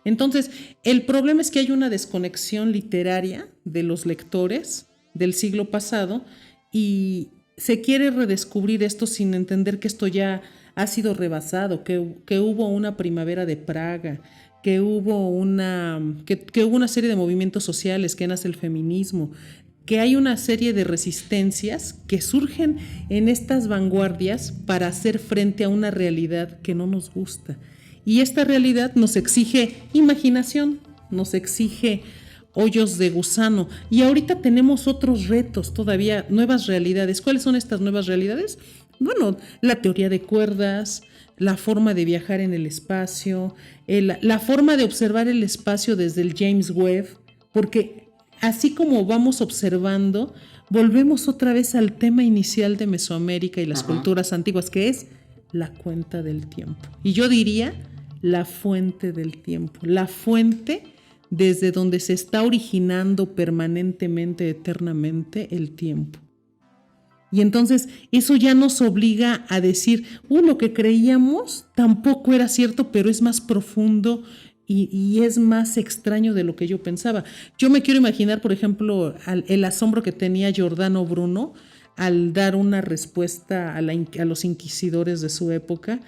Speaker 4: Entonces, el problema es que hay una desconexión literaria de los lectores del siglo pasado y se quiere redescubrir esto sin entender que esto ya ha sido rebasado, que hubo una primavera de Praga, que hubo una serie de movimientos sociales, que nace el feminismo, que hay una serie de resistencias que surgen en estas vanguardias para hacer frente a una realidad que no nos gusta. Y esta realidad nos exige imaginación, nos exige hoyos de gusano. Y ahorita tenemos otros retos todavía, nuevas realidades. ¿Cuáles son estas nuevas realidades? Bueno, la teoría de cuerdas, la forma de viajar en el espacio, la forma de observar el espacio desde el James Webb, porque así como vamos observando, volvemos otra vez al tema inicial de Mesoamérica y las culturas antiguas, que es la cuenta del tiempo. Y yo diría la fuente del tiempo, la fuente desde donde se está originando permanentemente, eternamente el tiempo. Y entonces eso ya nos obliga a decir, lo que creíamos tampoco era cierto, pero es más profundo y es más extraño de lo que yo pensaba. Yo me quiero imaginar, por ejemplo, el asombro que tenía Giordano Bruno al dar una respuesta a los inquisidores de su época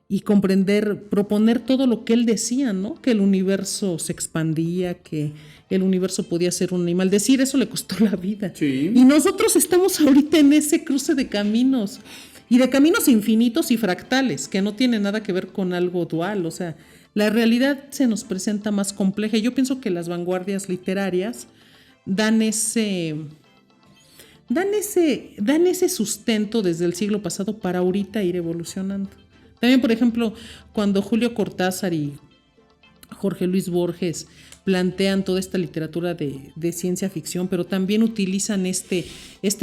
Speaker 4: y proponer todo lo que él decía, ¿no? Que el universo se expandía, que el universo podía ser un animal. Decir eso le costó la vida.
Speaker 3: Sí.
Speaker 4: Y nosotros estamos ahorita en ese cruce de caminos, y de caminos infinitos y fractales, que no tienen nada que ver con algo dual. O sea, la realidad se nos presenta más compleja. Y yo pienso que las vanguardias literarias dan ese sustento desde el siglo pasado para ahorita ir evolucionando. También, por ejemplo, cuando Julio Cortázar y Jorge Luis Borges plantean toda esta literatura de ciencia ficción, pero también utilizan este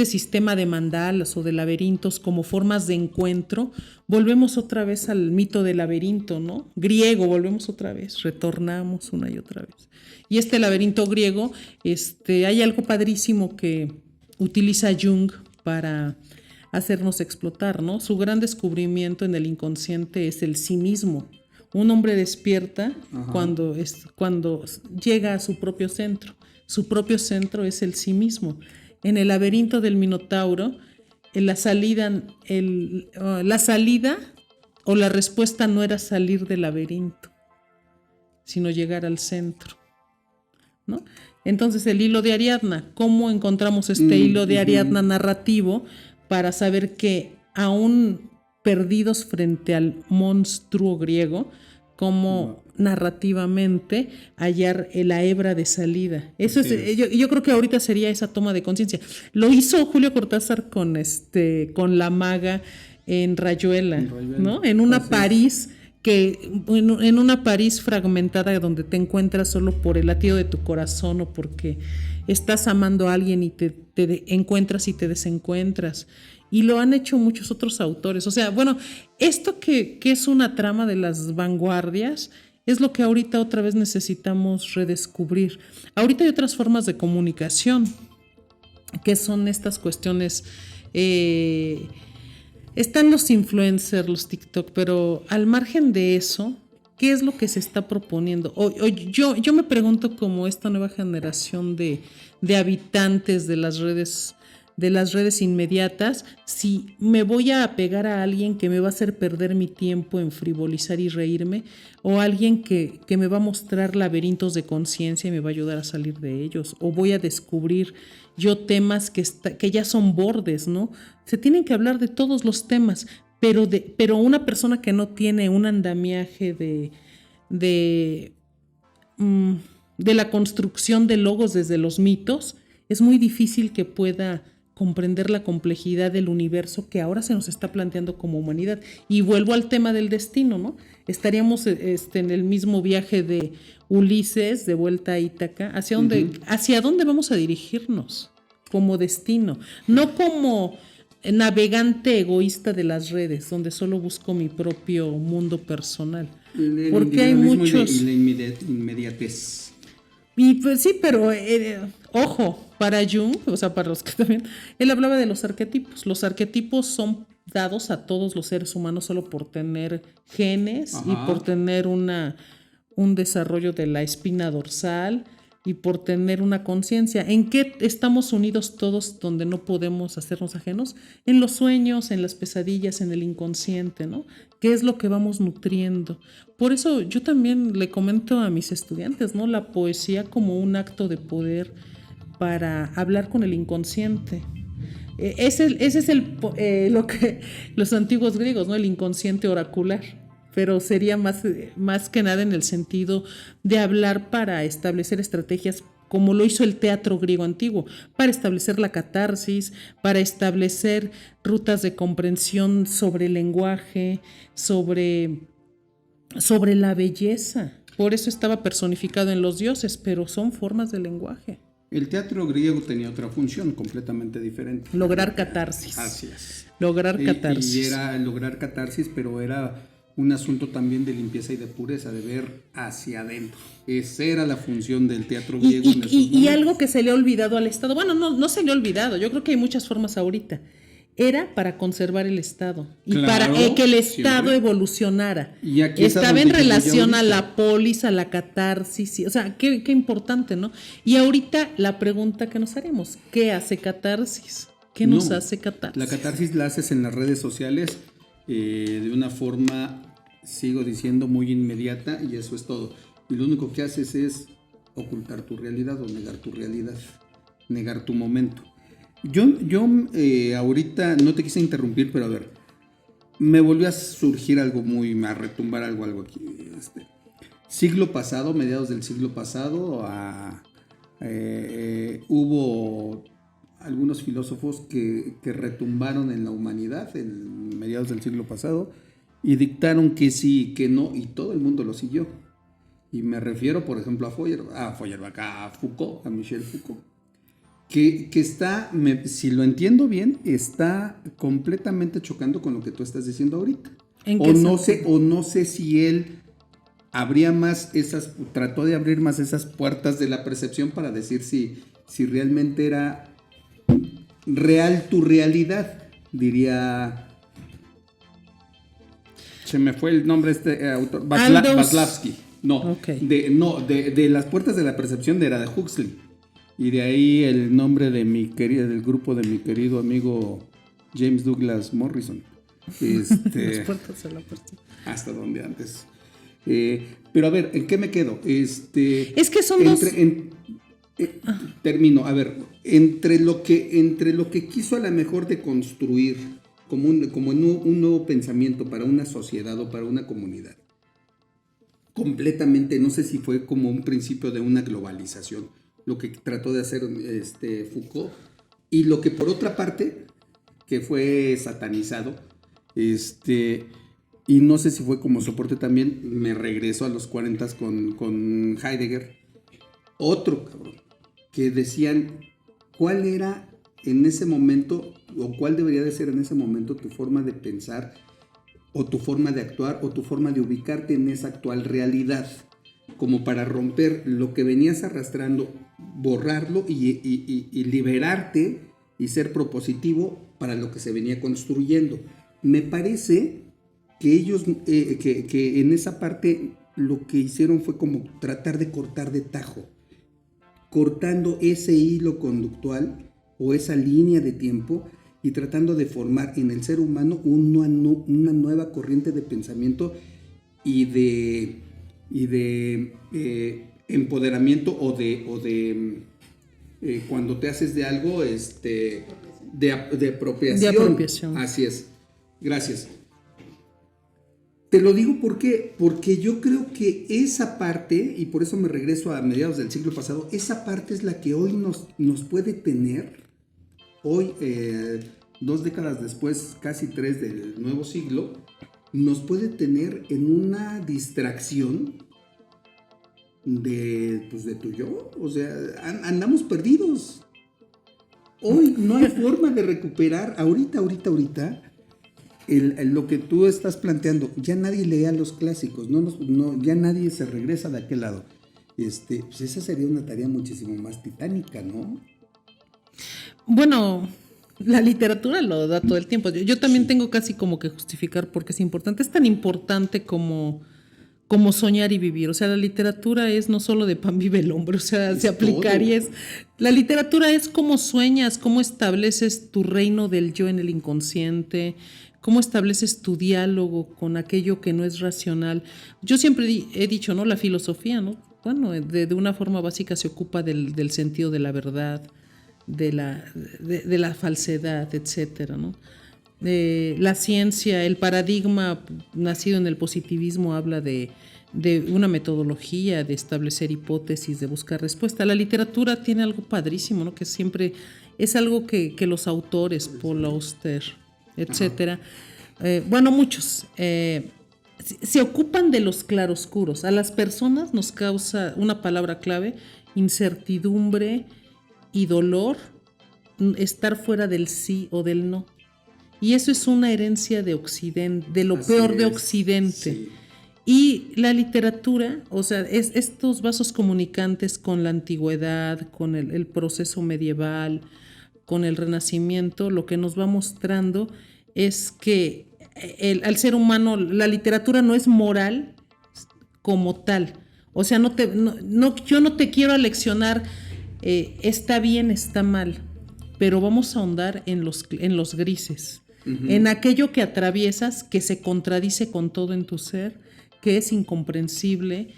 Speaker 4: sistema de mandalas o de laberintos como formas de encuentro, volvemos otra vez al mito del laberinto, ¿no? Griego, volvemos otra vez, retornamos una y otra vez. Y este laberinto griego, hay algo padrísimo que utiliza Jung para hacernos explotar, ¿no? Su gran descubrimiento en el inconsciente es el sí mismo. Un hombre despierta cuando llega a su propio centro. Su propio centro es el sí mismo. En el laberinto del Minotauro, la salida o la respuesta no era salir del laberinto, sino llegar al centro, ¿no? Entonces, el hilo de Ariadna, ¿cómo encontramos este hilo de Ariadna narrativo para saber que aún perdidos frente al monstruo griego, como narrativamente hallar la hebra de salida. Eso es, yo creo que ahorita sería esa toma de conciencia. Lo hizo Julio Cortázar con La Maga en Rayuela, ¿no? En una París en una París fragmentada donde te encuentras solo por el latido de tu corazón o porque estás amando a alguien y te encuentras y te desencuentras. Y lo han hecho muchos otros autores. O sea, bueno, esto que es una trama de las vanguardias es lo que ahorita otra vez necesitamos redescubrir. Ahorita hay otras formas de comunicación, que son estas cuestiones. Están los influencers, los TikTok, pero al margen de eso, ¿qué es lo que se está proponiendo? Yo me pregunto, como esta nueva generación de habitantes de las redes inmediatas, si me voy a apegar a alguien que me va a hacer perder mi tiempo en frivolizar y reírme, o alguien que me va a mostrar laberintos de conciencia y me va a ayudar a salir de ellos, o voy a descubrir yo temas que ya son bordes, ¿no? Se tienen que hablar de todos los temas, pero una persona que no tiene un andamiaje de la construcción de logos desde los mitos, es muy difícil que pueda comprender la complejidad del universo que ahora se nos está planteando como humanidad. Y vuelvo al tema del destino, ¿no? Estaríamos en el mismo viaje de Ulises, de vuelta a Ítaca. ¿Hacia dónde vamos a dirigirnos como destino? No como navegante egoísta de las redes, donde solo busco mi propio mundo personal. Porque hay muchos...
Speaker 3: Y la inmediatez.
Speaker 4: Y pues sí, pero ojo, para Jung, o sea, para los que también, él hablaba de los arquetipos. Los arquetipos son dados a todos los seres humanos solo por tener genes. Ajá. Y por tener un desarrollo de la espina dorsal y por tener una conciencia. ¿En qué estamos unidos todos donde no podemos hacernos ajenos? En los sueños, en las pesadillas, en el inconsciente, ¿no? ¿Qué es lo que vamos nutriendo? Por eso yo también le comento a mis estudiantes, ¿no? La poesía como un acto de poder para hablar con el inconsciente. Ese es lo que los antiguos griegos, ¿no? El inconsciente oracular. Pero sería más que nada en el sentido de hablar para establecer estrategias, como lo hizo el teatro griego antiguo, para establecer la catarsis, para establecer rutas de comprensión sobre el lenguaje, sobre la belleza. Por eso estaba personificado en los dioses, pero son formas de lenguaje.
Speaker 3: El teatro griego tenía otra función completamente diferente.
Speaker 4: Lograr catarsis.
Speaker 3: Así es.
Speaker 4: Lograr catarsis.
Speaker 3: Y era lograr catarsis, pero era un asunto también de limpieza y de pureza, de ver hacia adentro. Esa era la función del teatro griego.
Speaker 4: Y algo que se le ha olvidado al Estado, bueno, no se le ha olvidado, yo creo que hay muchas formas ahorita. Era para conservar el Estado y claro, para que el Estado siempre evolucionara. Y aquí estaba en relación a la polis, a la catarsis, o sea, qué importante, ¿no? Y ahorita la pregunta que nos haremos, ¿qué hace catarsis? ¿Qué nos hace catarsis?
Speaker 3: La catarsis la haces en las redes sociales de una forma, sigo diciendo, muy inmediata, y eso es todo. Y lo único que haces es ocultar tu realidad o negar tu realidad, negar tu momento. Yo ahorita no te quise interrumpir, pero a ver, me volvió a surgir algo a retumbar algo aquí. Siglo pasado, mediados del siglo pasado, hubo algunos filósofos que retumbaron en la humanidad en mediados del siglo pasado y dictaron que sí y que no, y todo el mundo lo siguió. Y me refiero, por ejemplo, a Foucault, a Michel Foucault. Que está, si lo entiendo bien, está completamente chocando con lo que tú estás diciendo ahorita. O no sé si él trató de abrir más esas puertas de la percepción para decir si realmente era real tu realidad, diría. Se me fue el nombre autor, Vaslavsky. No, okay. De las puertas de la percepción era de Huxley. Y de ahí el nombre del grupo de mi querido amigo James Douglas Morrison.
Speaker 4: Las puertas de la percepción.
Speaker 3: Hasta donde antes. Pero a ver, ¿en qué me quedo?
Speaker 4: Es que son dos.
Speaker 3: Termino. A ver, entre lo que quiso a lo mejor de construir como un nuevo pensamiento para una sociedad o para una comunidad. Completamente, no sé si fue como un principio de una globalización, lo que trató de hacer Foucault, y lo que por otra parte, que fue satanizado, y no sé si fue como soporte también, me regreso a los 40 con Heidegger, otro cabrón, que decían cuál era en ese momento, o cuál debería de ser en ese momento tu forma de pensar, o tu forma de actuar, o tu forma de ubicarte en esa actual realidad, como para romper lo que venías arrastrando, borrarlo y liberarte y ser propositivo para lo que se venía construyendo. Me parece que ellos, que en esa parte lo que hicieron fue como tratar de cortar de tajo, cortando ese hilo conductual o esa línea de tiempo y tratando de formar en el ser humano una nueva corriente de pensamiento y de empoderamiento o de cuando te haces de algo de apropiación.
Speaker 4: De apropiación.
Speaker 3: Así es. Gracias. Te lo digo porque yo creo que esa parte, y por eso me regreso a mediados del siglo pasado, esa parte es la que hoy nos puede tener, hoy, 2 décadas después, casi 3 del nuevo siglo, nos puede tener en una distracción de tu yo. O sea, andamos perdidos. Hoy no hay forma de recuperar, ahorita, lo que tú estás planteando. Ya nadie lee a los clásicos, ya nadie se regresa de aquel lado. Pues esa sería una tarea muchísimo más titánica, ¿no?
Speaker 4: Bueno, la literatura lo da todo el tiempo. Yo también tengo casi como que justificar por qué es importante. Es tan importante como soñar y vivir. O sea, la literatura es no solo de pan vive el hombre, o sea, se aplicaría. La literatura es cómo sueñas, cómo estableces tu reino del yo en el inconsciente, cómo estableces tu diálogo con aquello que no es racional. Yo siempre he dicho, ¿no? La filosofía, ¿no? Bueno, de una forma básica se ocupa del sentido de la verdad, de la falsedad, etcétera, ¿no? La ciencia, el paradigma nacido en el positivismo habla de una metodología de establecer hipótesis, de buscar respuesta. La literatura tiene algo padrísimo, ¿no? Que siempre es algo que los autores, Paul Auster, etcétera, muchos se ocupan de los claroscuros. A las personas nos causa una palabra clave: incertidumbre y dolor, estar fuera del sí o del no. Y eso es una herencia de Occidente, de lo peor de Occidente.
Speaker 3: Sí.
Speaker 4: Y la literatura, o sea, estos vasos comunicantes con la antigüedad, con el proceso medieval, con el Renacimiento, lo que nos va mostrando es que al ser humano la literatura no es moral como tal. O sea, yo no te quiero aleccionar está bien, está mal, pero vamos a ahondar en los grises, en aquello que atraviesas, que se contradice con todo en tu ser, que es incomprensible,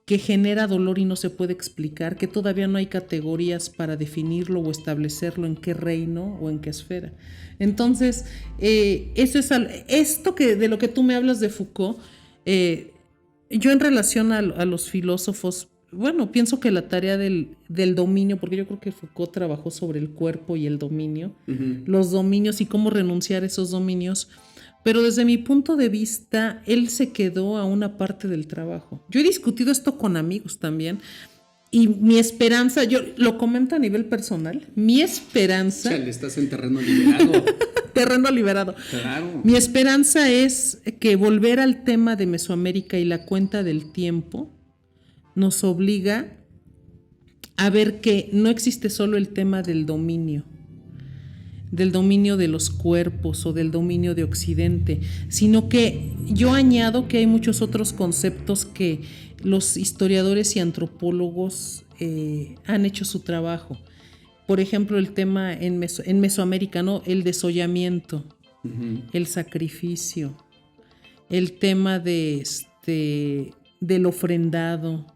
Speaker 4: que genera dolor y no se puede explicar, que todavía no hay categorías para definirlo o establecerlo en qué reino o en qué esfera. Entonces, eso es esto de lo que tú me hablas de Foucault. Yo en relación a los filósofos, pienso que la tarea del dominio, porque yo creo que Foucault trabajó sobre el cuerpo y el dominio, los dominios y cómo renunciar a esos dominios, pero desde mi punto de vista, él se quedó a una parte del trabajo. Yo he discutido esto con amigos también, y mi esperanza, yo lo comento a nivel personal, mi esperanza...
Speaker 3: Chale, estás en terreno liberado.
Speaker 4: Terreno liberado.
Speaker 3: Claro.
Speaker 4: Mi esperanza es que volver al tema de Mesoamérica y la cuenta del tiempo nos obliga a ver que no existe solo el tema del dominio de los cuerpos o del dominio de Occidente, sino que yo añado que hay muchos otros conceptos que los historiadores y antropólogos han hecho su trabajo. Por ejemplo, el tema en Mesoamérica, ¿no? El desollamiento, el sacrificio, el tema del ofrendado,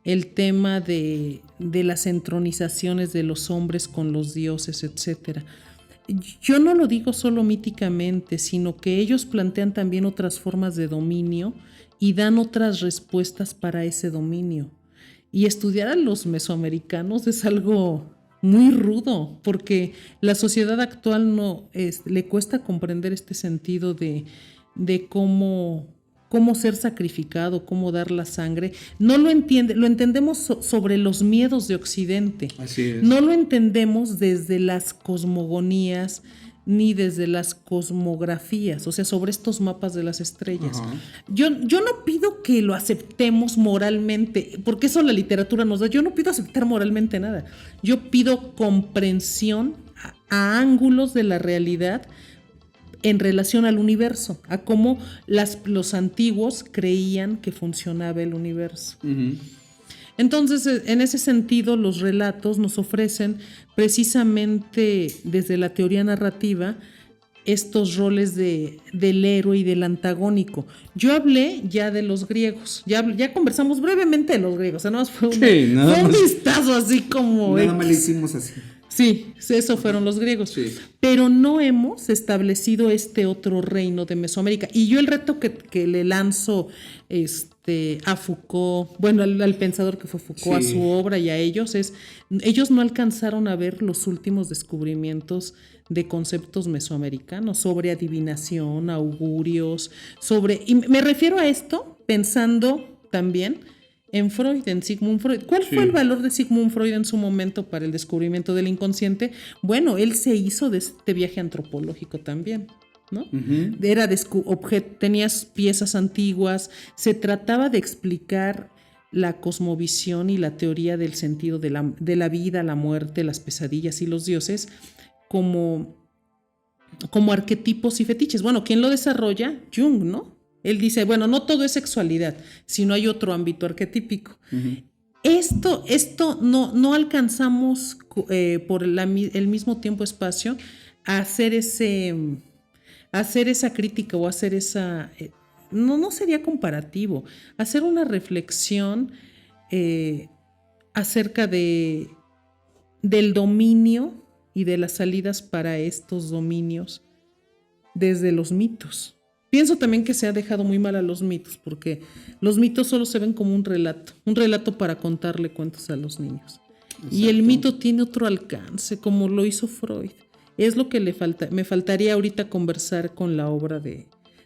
Speaker 4: el tema de las entronizaciones de los hombres con los dioses, etcétera. yo no lo digo solo míticamente, sino que ellos plantean también otras formas de dominio y dan otras respuestas para ese dominio. Y estudiar a los mesoamericanos es algo muy rudo, porque la sociedad actual le cuesta comprender este sentido de cómo ser sacrificado, cómo dar la sangre. No lo entiende, lo entendemos sobre los miedos de Occidente.
Speaker 3: Así es.
Speaker 4: No lo entendemos desde las cosmogonías ni desde las cosmografías, o sea, sobre estos mapas de las estrellas.
Speaker 3: Ajá.
Speaker 4: Yo no pido que lo aceptemos moralmente, porque eso la literatura nos da. Yo no pido aceptar moralmente nada. Yo pido comprensión a ángulos de la realidad en relación al universo, a cómo los antiguos creían que funcionaba el universo.
Speaker 3: Uh-huh. Entonces,
Speaker 4: en ese sentido, los relatos nos ofrecen precisamente desde la teoría narrativa estos roles del héroe y del antagónico. Yo hablé ya de los griegos, ya conversamos brevemente de los griegos, o sea, fue un vistazo así como...
Speaker 3: Nada más le hicimos así.
Speaker 4: Sí, eso fueron los griegos.
Speaker 3: Sí.
Speaker 4: Pero no hemos establecido este otro reino de Mesoamérica. Y yo el reto que le lanzo a Foucault, bueno, al pensador que fue Foucault,
Speaker 3: sí,
Speaker 4: a su obra y a ellos, ellos no alcanzaron a ver los últimos descubrimientos de conceptos mesoamericanos sobre adivinación, augurios, y me refiero a esto pensando también en Freud, en Sigmund Freud. ¿Cuál fue el valor de Sigmund Freud en su momento para el descubrimiento del inconsciente? Bueno, él se hizo de este viaje antropológico también, ¿no? Uh-huh. Tenías piezas antiguas, se trataba de explicar la cosmovisión y la teoría del sentido de la vida, la muerte, las pesadillas y los dioses como arquetipos y fetiches. Bueno, ¿quién lo desarrolla? Jung, ¿no? Él dice, bueno, no todo es sexualidad, sino hay otro ámbito arquetípico. Uh-huh. Esto no alcanzamos por el mismo tiempo-espacio a hacer esa crítica o hacer esa... no sería comparativo, hacer una reflexión acerca del dominio y de las salidas para estos dominios desde los mitos. Pienso también que se ha dejado muy mal a los mitos, porque los mitos solo se ven como un relato para contarle cuentos a los niños. Exacto. Y el mito tiene otro alcance, como lo hizo Freud. Es lo que me faltaría ahorita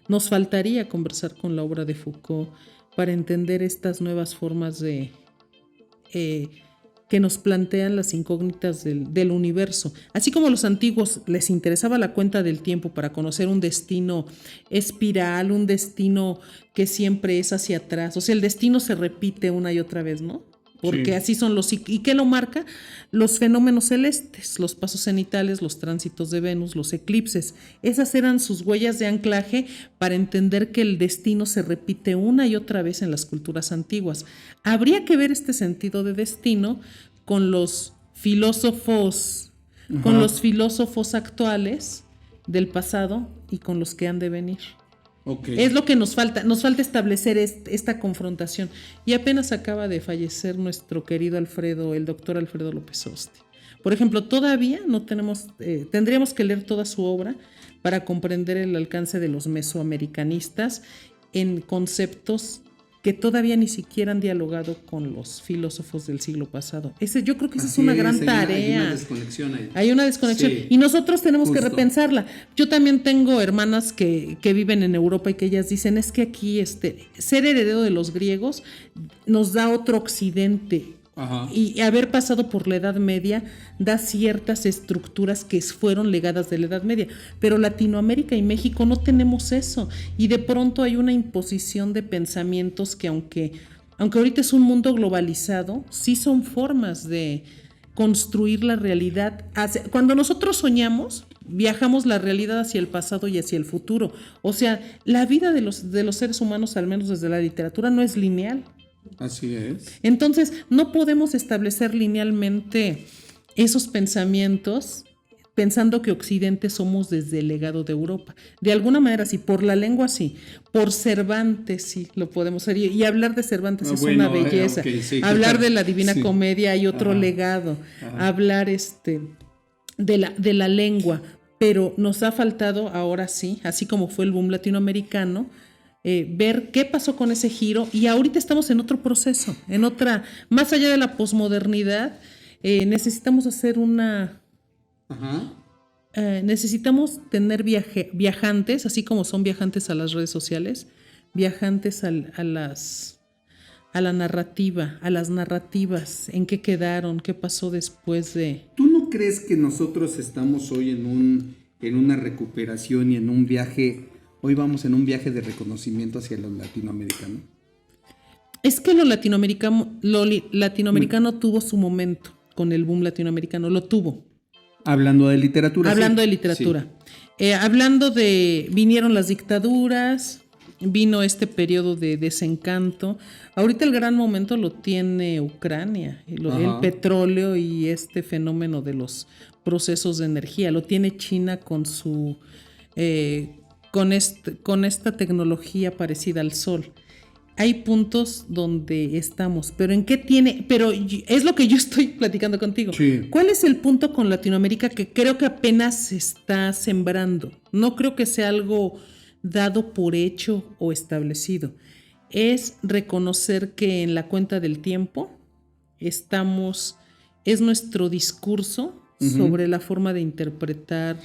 Speaker 4: nos faltaría conversar con la obra de Foucault para entender estas nuevas formas que nos plantean las incógnitas del universo. Así como a los antiguos les interesaba la cuenta del tiempo para conocer un destino espiral, un destino que siempre es hacia atrás. O sea, el destino se repite una y otra vez, ¿no? Porque sí, así son ¿y qué lo marca? Los fenómenos celestes, los pasos cenitales, los tránsitos de Venus, los eclipses. Esas eran sus huellas de anclaje para entender que el destino se repite una y otra vez en las culturas antiguas. Habría que ver este sentido de destino con los filósofos, con los filósofos actuales del pasado y con los que han de venir. Okay. Es lo que nos falta establecer esta confrontación. Y apenas acaba de fallecer nuestro querido el doctor Alfredo López Osti. Por ejemplo, todavía no tendríamos que leer toda su obra para comprender el alcance de los mesoamericanistas en conceptos que todavía ni siquiera han dialogado con los filósofos del siglo pasado. Yo creo que esa es una gran tarea. Hay una desconexión ahí. Hay una desconexión. Sí, y nosotros tenemos que repensarla. Yo también tengo hermanas que viven en Europa y que ellas dicen, es que aquí ser heredero de los griegos nos da otro occidente. Ajá. Y haber pasado por la Edad Media da ciertas estructuras que fueron legadas de la Edad Media, pero Latinoamérica y México no tenemos eso, y de pronto hay una imposición de pensamientos que aunque ahorita es un mundo globalizado, sí son formas de construir la realidad. Cuando nosotros soñamos, viajamos la realidad hacia el pasado y hacia el futuro. O sea, la vida de los seres humanos, al menos desde la literatura, no es lineal.
Speaker 3: Así es.
Speaker 4: Entonces, no podemos establecer linealmente esos pensamientos pensando que Occidente somos desde el legado de Europa. De alguna manera sí, por la lengua sí, por Cervantes sí lo podemos hacer. Y hablar de Cervantes es una belleza. Okay, sí, hablar de la Divina Comedia hay otro legado. Ajá. Hablar de la lengua. pero nos ha faltado ahora sí, así como fue el boom latinoamericano, ver qué pasó con ese giro, y ahorita estamos en otro proceso, en otra, más allá de la posmodernidad, necesitamos hacer necesitamos tener viajantes, así como son viajantes a las redes sociales, viajantes a la narrativa, a las narrativas, en qué quedaron, qué pasó después de...
Speaker 3: ¿Tú no crees que nosotros estamos hoy en una recuperación y en un viaje, hoy vamos en un viaje de reconocimiento hacia lo latinoamericano?
Speaker 4: Es que lo latinoamericano tuvo su momento con el boom latinoamericano, lo tuvo.
Speaker 3: Hablando de literatura.
Speaker 4: Hablando de literatura. Sí. Vinieron las dictaduras, vino este periodo de desencanto. Ahorita el gran momento lo tiene Ucrania, el petróleo y este fenómeno de los procesos de energía. Lo tiene China con su con esta tecnología parecida al sol. Hay puntos donde estamos, pero es lo que yo estoy platicando contigo.
Speaker 3: Sí.
Speaker 4: ¿Cuál es el punto con Latinoamérica que creo que apenas se está sembrando? No creo que sea algo dado por hecho o establecido. Es reconocer que en la cuenta del tiempo es nuestro discurso sobre la forma de interpretar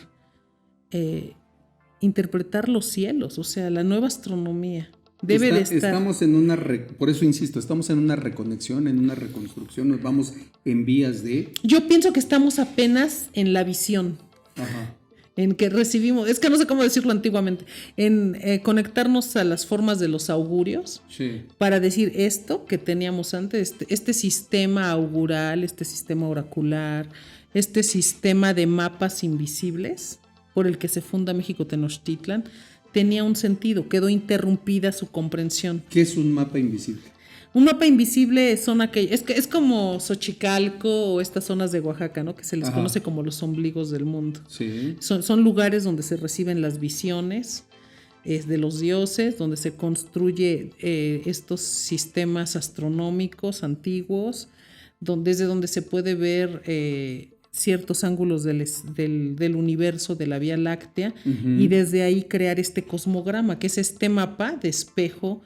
Speaker 4: los cielos, o sea, la nueva astronomía. Debe de estar.
Speaker 3: Estamos por eso insisto, estamos en una reconexión, en una reconstrucción, nos vamos en vías de...
Speaker 4: Yo pienso que estamos apenas en la visión.
Speaker 3: Ajá.
Speaker 4: En que recibimos, es que no sé cómo decirlo antiguamente, en conectarnos a las formas de los augurios,
Speaker 3: sí,
Speaker 4: para decir esto que teníamos antes, este sistema augural, este sistema oracular, este sistema de mapas invisibles por el que se funda México Tenochtitlan, tenía un sentido, quedó interrumpida su comprensión.
Speaker 3: ¿Qué es un mapa invisible?
Speaker 4: Un mapa invisible es como Xochicalco o estas zonas de Oaxaca, ¿no? Que se les conoce como los ombligos del mundo.
Speaker 3: Sí.
Speaker 4: Son lugares donde se reciben las visiones de los dioses, donde se construye estos sistemas astronómicos antiguos, desde donde se puede ver ciertos ángulos del universo, de la Vía Láctea, y desde ahí crear este cosmograma, que es este mapa de espejo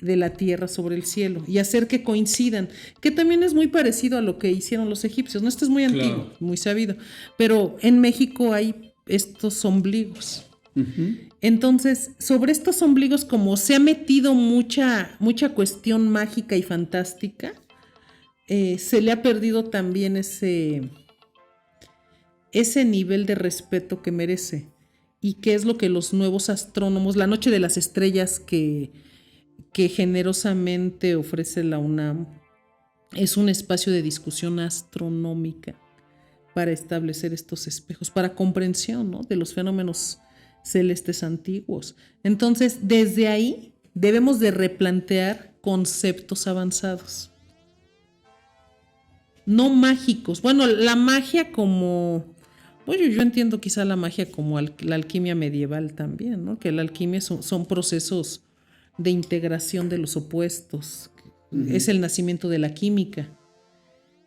Speaker 4: de la tierra sobre el cielo, y hacer que coincidan, que también es muy parecido a lo que hicieron los egipcios, ¿no? Esto es muy antiguo, claro, muy sabido, pero en México hay estos ombligos. Entonces, sobre estos ombligos, como se ha metido mucha cuestión mágica y fantástica, se le ha perdido también ese nivel de respeto que merece, y que es lo que los nuevos astrónomos, la Noche de las Estrellas que generosamente ofrece la UNAM, es un espacio de discusión astronómica para establecer estos espejos, para comprensión, ¿no?, de los fenómenos celestes antiguos. Entonces, desde ahí debemos de replantear conceptos avanzados, no mágicos. Bueno, la magia como... Bueno, yo entiendo quizá la magia como la alquimia medieval también, ¿no? Que la alquimia son procesos de integración de los opuestos. Es el nacimiento de la química.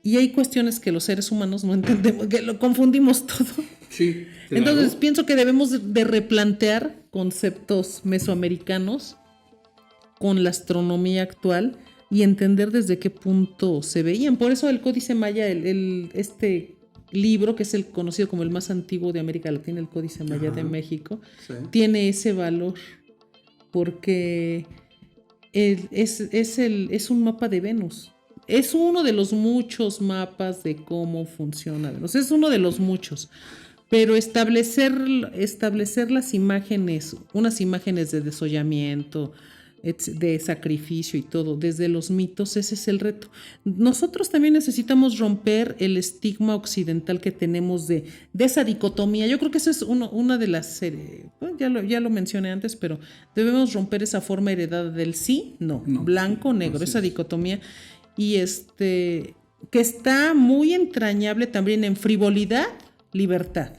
Speaker 4: Y hay cuestiones que los seres humanos no entendemos, que lo confundimos todo.
Speaker 3: Sí, claro.
Speaker 4: Entonces pienso que debemos de replantear conceptos mesoamericanos con la astronomía actual y entender desde qué punto se veían. Por eso el Códice Maya, este libro, que es el conocido como el más antiguo de América Latina, el Códice Maya de México, sí, tiene ese valor, porque es un mapa de Venus. Es uno de los muchos mapas de cómo funciona Venus. Es uno de los muchos. Pero establecer las imágenes, unas imágenes de desollamiento, de sacrificio y todo, desde los mitos, ese es el reto. Nosotros también necesitamos romper el estigma occidental que tenemos de esa dicotomía. Yo creo que esa es una de las... ya lo mencioné antes, pero debemos romper esa forma heredada del sí, no, blanco, negro, esa dicotomía. Y que está muy entrañable también en frivolidad, libertad.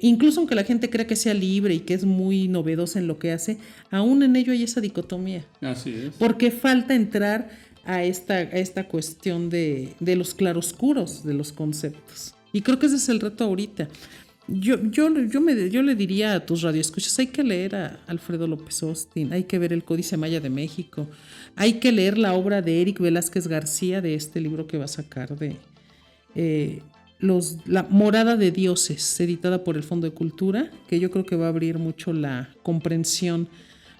Speaker 4: Incluso aunque la gente crea que sea libre y que es muy novedosa en lo que hace, aún en ello hay esa dicotomía.
Speaker 3: Así es.
Speaker 4: Porque falta entrar a esta cuestión de los claroscuros de los conceptos. Y creo que ese es el reto ahorita. Yo le diría a tus radioescuchas, hay que leer a Alfredo López Austin, hay que ver el Códice Maya de México, hay que leer la obra de Eric Velázquez García, de este libro que va a sacar de La Morada de Dioses, editada por el Fondo de Cultura, que yo creo que va a abrir mucho la comprensión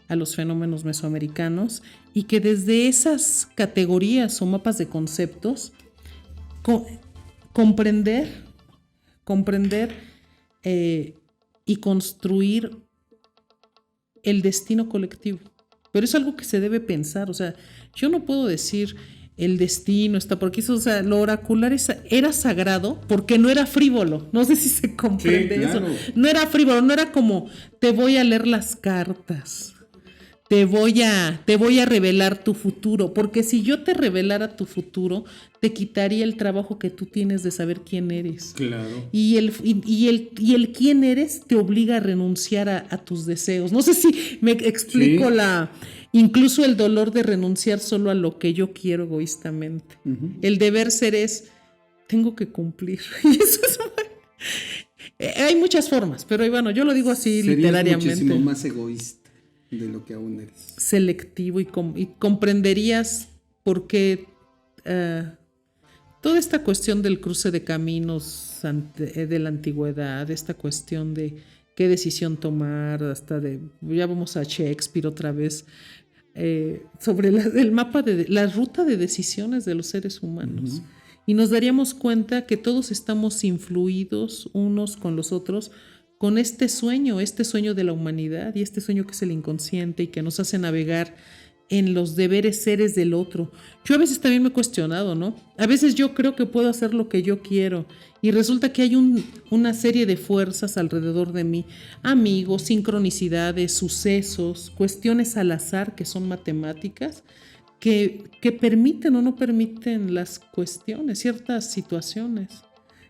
Speaker 4: a los fenómenos mesoamericanos, y que desde esas categorías o mapas de conceptos comprender y construir el destino colectivo. Pero es algo que se debe pensar. O sea, yo no puedo decir el destino está porque eso, o sea, lo oracular era sagrado porque no era frívolo. No sé si se comprende, sí, claro. Eso. No era frívolo, no era como te voy a leer las cartas. Te voy a revelar tu futuro, porque si yo te revelara tu futuro, te quitaría el trabajo que tú tienes de saber quién eres.
Speaker 3: Claro.
Speaker 4: Y el quién eres te obliga a renunciar a tus deseos. No sé si me explico. Sí. Incluso el dolor de renunciar solo a lo que yo quiero egoístamente. Uh-huh. El deber ser es, tengo que cumplir. Y eso es... hay muchas formas, pero bueno, yo lo digo así. Serías literariamente.
Speaker 3: Muchísimo más egoísta de lo que aún eres.
Speaker 4: Selectivo y comprenderías por qué toda esta cuestión del cruce de caminos de la antigüedad, esta cuestión de qué decisión tomar, hasta de, ya vamos a Shakespeare otra vez, sobre el mapa de la ruta de decisiones de los seres humanos. Uh-huh. Y nos daríamos cuenta que todos estamos influidos unos con los otros con este sueño de la humanidad y este sueño que es el inconsciente y que nos hace navegar en los deberes seres del otro. Yo a veces también me he cuestionado, ¿no? A veces yo creo que puedo hacer lo que yo quiero y resulta que hay una serie de fuerzas alrededor de mí, amigos, sincronicidades, sucesos, cuestiones al azar que son matemáticas, que permiten o no permiten las cuestiones, ciertas situaciones.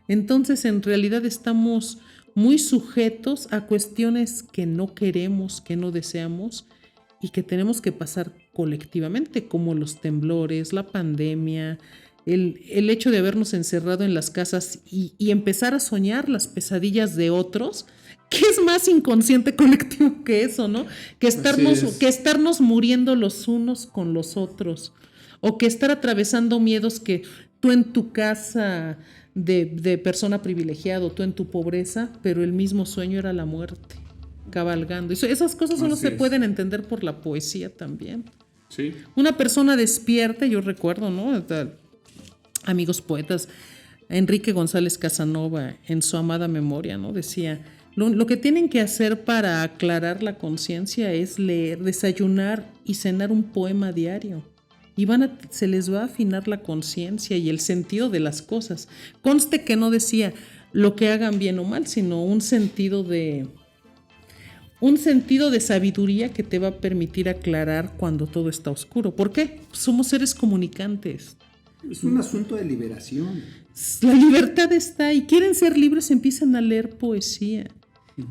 Speaker 4: Entonces, en realidad estamos muy sujetos a cuestiones que no queremos, que no deseamos y que tenemos que pasar colectivamente, como los temblores, la pandemia, el hecho de habernos encerrado en las casas y empezar a soñar las pesadillas de otros, que es más inconsciente colectivo que eso, ¿no? Que estarnos muriendo los unos con los otros, o que estar atravesando miedos que tú en tu casa de persona privilegiada, tú en tu pobreza, pero el mismo sueño era la muerte, cabalgando. Esas cosas solo se pueden entender por la poesía también.
Speaker 3: Sí.
Speaker 4: Una persona despierta, yo recuerdo, ¿no? Amigos poetas, Enrique González Casanova, en su amada memoria, ¿no? Decía, lo que tienen que hacer para aclarar la conciencia es leer, desayunar y cenar un poema diario. Y se les va a afinar la conciencia y el sentido de las cosas. Conste que no decía lo que hagan bien o mal, sino un sentido de sabiduría que te va a permitir aclarar cuando todo está oscuro. ¿Por qué? Somos seres comunicantes.
Speaker 3: Es un asunto de liberación.
Speaker 4: La libertad está ahí. Quieren ser libres, empiezan a leer poesía.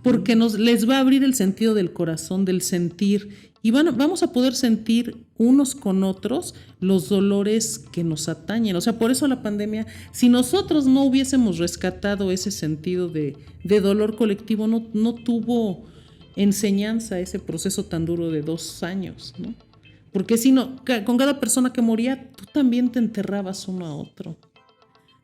Speaker 4: Porque les va a abrir el sentido del corazón, del sentir. Y vamos a poder sentir unos con otros los dolores que nos atañen. O sea, por eso la pandemia, si nosotros no hubiésemos rescatado ese sentido de dolor colectivo, no tuvo enseñanza ese proceso tan duro de 2 años, ¿no? Porque si no, con cada persona que moría, tú también te enterrabas uno a otro.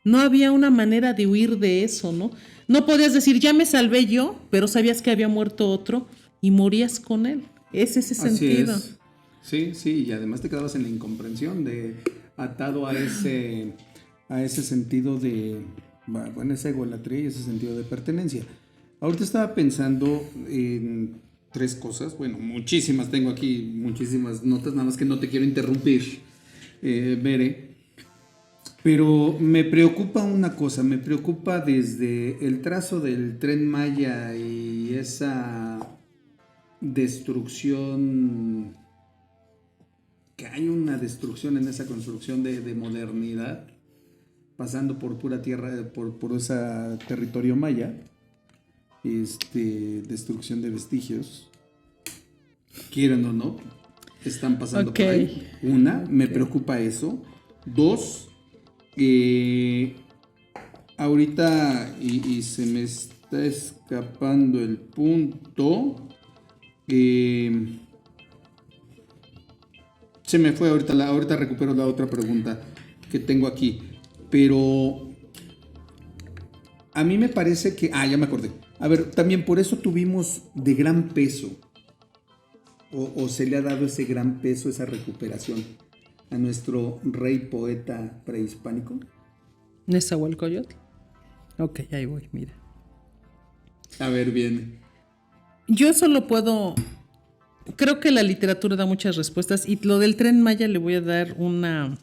Speaker 4: No había una manera de huir de eso, ¿no? No podías decir, ya me salvé yo, pero sabías que había muerto otro y morías con él. Es ese sentido.
Speaker 3: Es. Sí, y además te quedabas en la incomprensión atado a ese sentido de, bueno, esa egolatría y ese sentido de pertenencia. Ahorita estaba pensando en 3 cosas, bueno, muchísimas, tengo aquí muchísimas notas, nada más que no te quiero interrumpir, Bere, pero me preocupa una cosa, me preocupa desde el trazo del Tren Maya y esa destrucción, que hay una destrucción en esa construcción de modernidad, pasando por pura tierra, por ese territorio maya, destrucción de vestigios, quieran o no, están pasando por ahí. Me preocupa eso. 2, ahorita y se me está escapando el punto. Se me fue ahorita recupero la otra pregunta que tengo aquí. Pero a mí me parece que... ya me acordé. A ver, también por eso tuvimos de gran peso, o se le ha dado ese gran peso, esa recuperación a nuestro rey poeta prehispánico.
Speaker 4: Nezahualcóyotl. Ok, ahí voy, mira.
Speaker 3: A ver, bien.
Speaker 4: Yo solo puedo... Creo que la literatura da muchas respuestas y lo del Tren Maya le voy a dar una...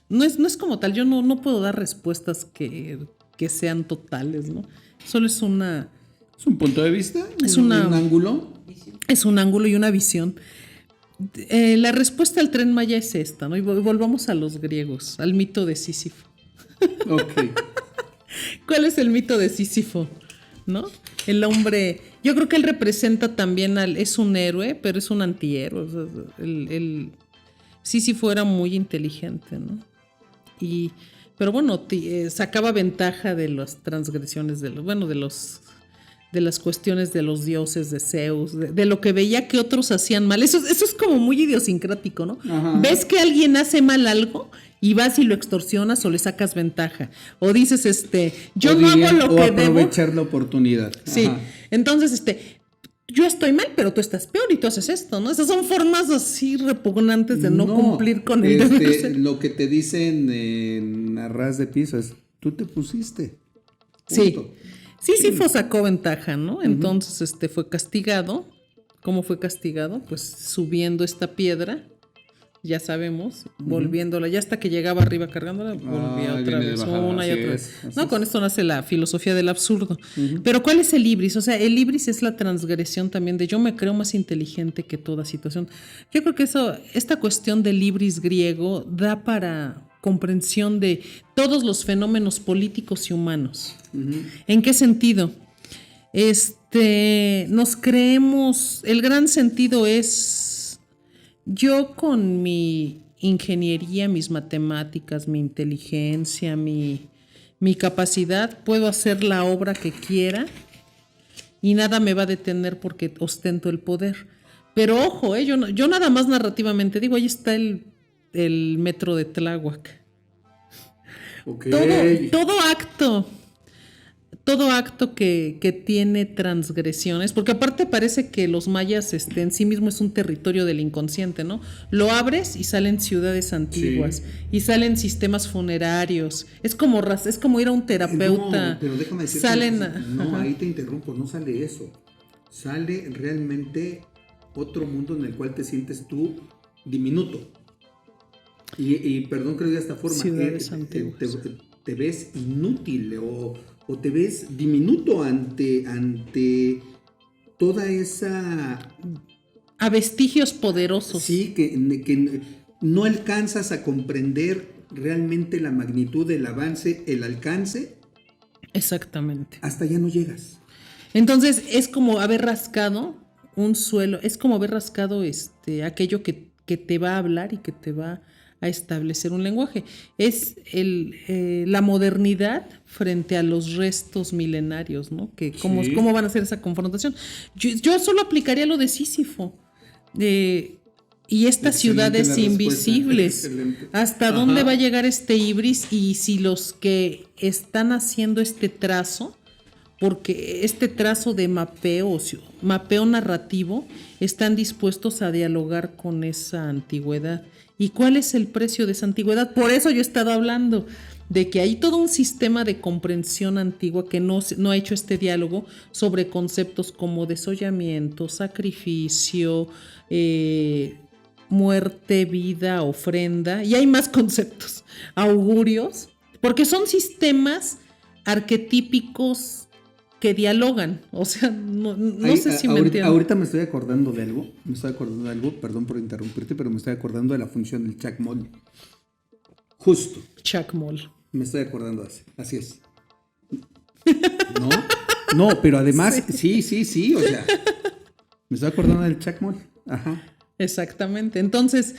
Speaker 4: No es como tal, yo no puedo dar respuestas que sean totales, ¿no? Solo es una...
Speaker 3: ¿Es un punto de vista?
Speaker 4: Es
Speaker 3: un ángulo?
Speaker 4: Es un ángulo y una visión. La respuesta al Tren Maya es esta, ¿no? Y volvamos a los griegos, al mito de Sísifo.
Speaker 3: Ok.
Speaker 4: ¿Cuál es el mito de Sísifo? ¿No? El hombre, yo creo que él representa también es un héroe, pero es un antihéroe. O sea, el Sísifo era muy inteligente, ¿no? Pero bueno, sacaba ventaja de las transgresiones de las cuestiones de los dioses, de Zeus, de lo que veía que otros hacían mal. Eso es como muy idiosincrático, ¿no?
Speaker 3: Ajá.
Speaker 4: Ves que alguien hace mal algo y vas y lo extorsionas o le sacas ventaja. O dices, yo no hago lo que debo.
Speaker 3: O aprovechar la oportunidad.
Speaker 4: Sí,
Speaker 3: Ajá.
Speaker 4: entonces, yo estoy mal, pero tú estás peor y tú haces esto, ¿no? Esas son formas así repugnantes de no cumplir con el deber ser.
Speaker 3: Lo que te dicen en arras de piso es, tú te pusiste.
Speaker 4: Punto. Sí, Sísifo sacó ventaja, ¿no? Entonces, fue castigado. ¿Cómo fue castigado? Pues subiendo esta piedra, ya sabemos, volviéndola, ya hasta que llegaba arriba cargándola, volvía otra vez, una y otra vez. No, con esto nace la filosofía del absurdo. Pero ¿cuál es el ibris? O sea, el ibris es la transgresión también de yo me creo más inteligente que toda situación. Yo creo que esta cuestión del ibris griego da para comprensión de todos los fenómenos políticos y humanos. ¿En qué sentido? Nos creemos, el gran sentido es yo con mi ingeniería, mis matemáticas, mi inteligencia, mi capacidad, puedo hacer la obra que quiera y nada me va a detener porque ostento el poder. Pero ojo, yo nada más narrativamente digo, ahí está el metro de Tláhuac.
Speaker 3: Okay.
Speaker 4: Todo acto que tiene transgresiones, porque aparte parece que los mayas en sí mismo es un territorio del inconsciente, ¿no? Lo abres y salen ciudades antiguas, y salen sistemas funerarios. Es como ir a un terapeuta.
Speaker 3: No, pero déjame decirte, ahí te interrumpo, no sale eso. Sale realmente otro mundo en el cual te sientes tú diminuto. Y perdón que lo diga de esta forma, te ves inútil o te ves diminuto ante toda esa...
Speaker 4: A vestigios poderosos.
Speaker 3: Sí, que no alcanzas a comprender realmente la magnitud del avance, el alcance.
Speaker 4: Exactamente.
Speaker 3: Hasta ya no llegas.
Speaker 4: Entonces es como haber rascado un suelo, es como haber rascado aquello que te va a hablar y que te va a establecer un lenguaje. Es la modernidad frente a los restos milenarios, ¿no? ¿Cómo van a hacer esa confrontación? Yo solo aplicaría lo de Sísifo. Y estas ciudades invisibles. ¿Hasta dónde va a llegar este ibris? Y si los que están haciendo este trazo, porque este trazo de mapeo narrativo, están dispuestos a dialogar con esa antigüedad. ¿Y cuál es el precio de esa antigüedad? Por eso yo he estado hablando de que hay todo un sistema de comprensión antigua que no ha hecho este diálogo sobre conceptos como desollamiento, sacrificio, muerte, vida, ofrenda, y hay más conceptos, augurios, porque son sistemas arquetípicos que dialogan, o sea, no sé si me entienden.
Speaker 3: Ahorita me estoy acordando de algo, perdón por interrumpirte, pero me estoy acordando de la función del Chacmol. Justo.
Speaker 4: Chacmol.
Speaker 3: Me estoy acordando así es. No, pero además, sí, o sea, me estoy acordando del Chacmol. Ajá.
Speaker 4: Exactamente. Entonces,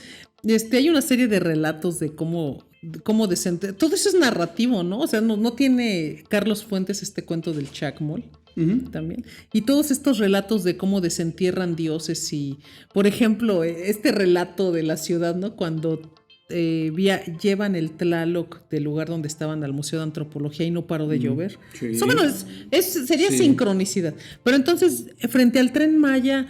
Speaker 4: hay una serie de relatos de cómo todo eso es narrativo, ¿no? O sea, no tiene Carlos Fuentes este cuento del Chacmol. también. Y todos estos relatos de cómo desentierran dioses y, por ejemplo, este relato de la ciudad, ¿no? Cuando llevan el Tlaloc del lugar donde estaban al Museo de Antropología y no paró de llover.
Speaker 3: Sí.
Speaker 4: Eso, bueno, sería sincronicidad. Pero entonces, frente al Tren Maya,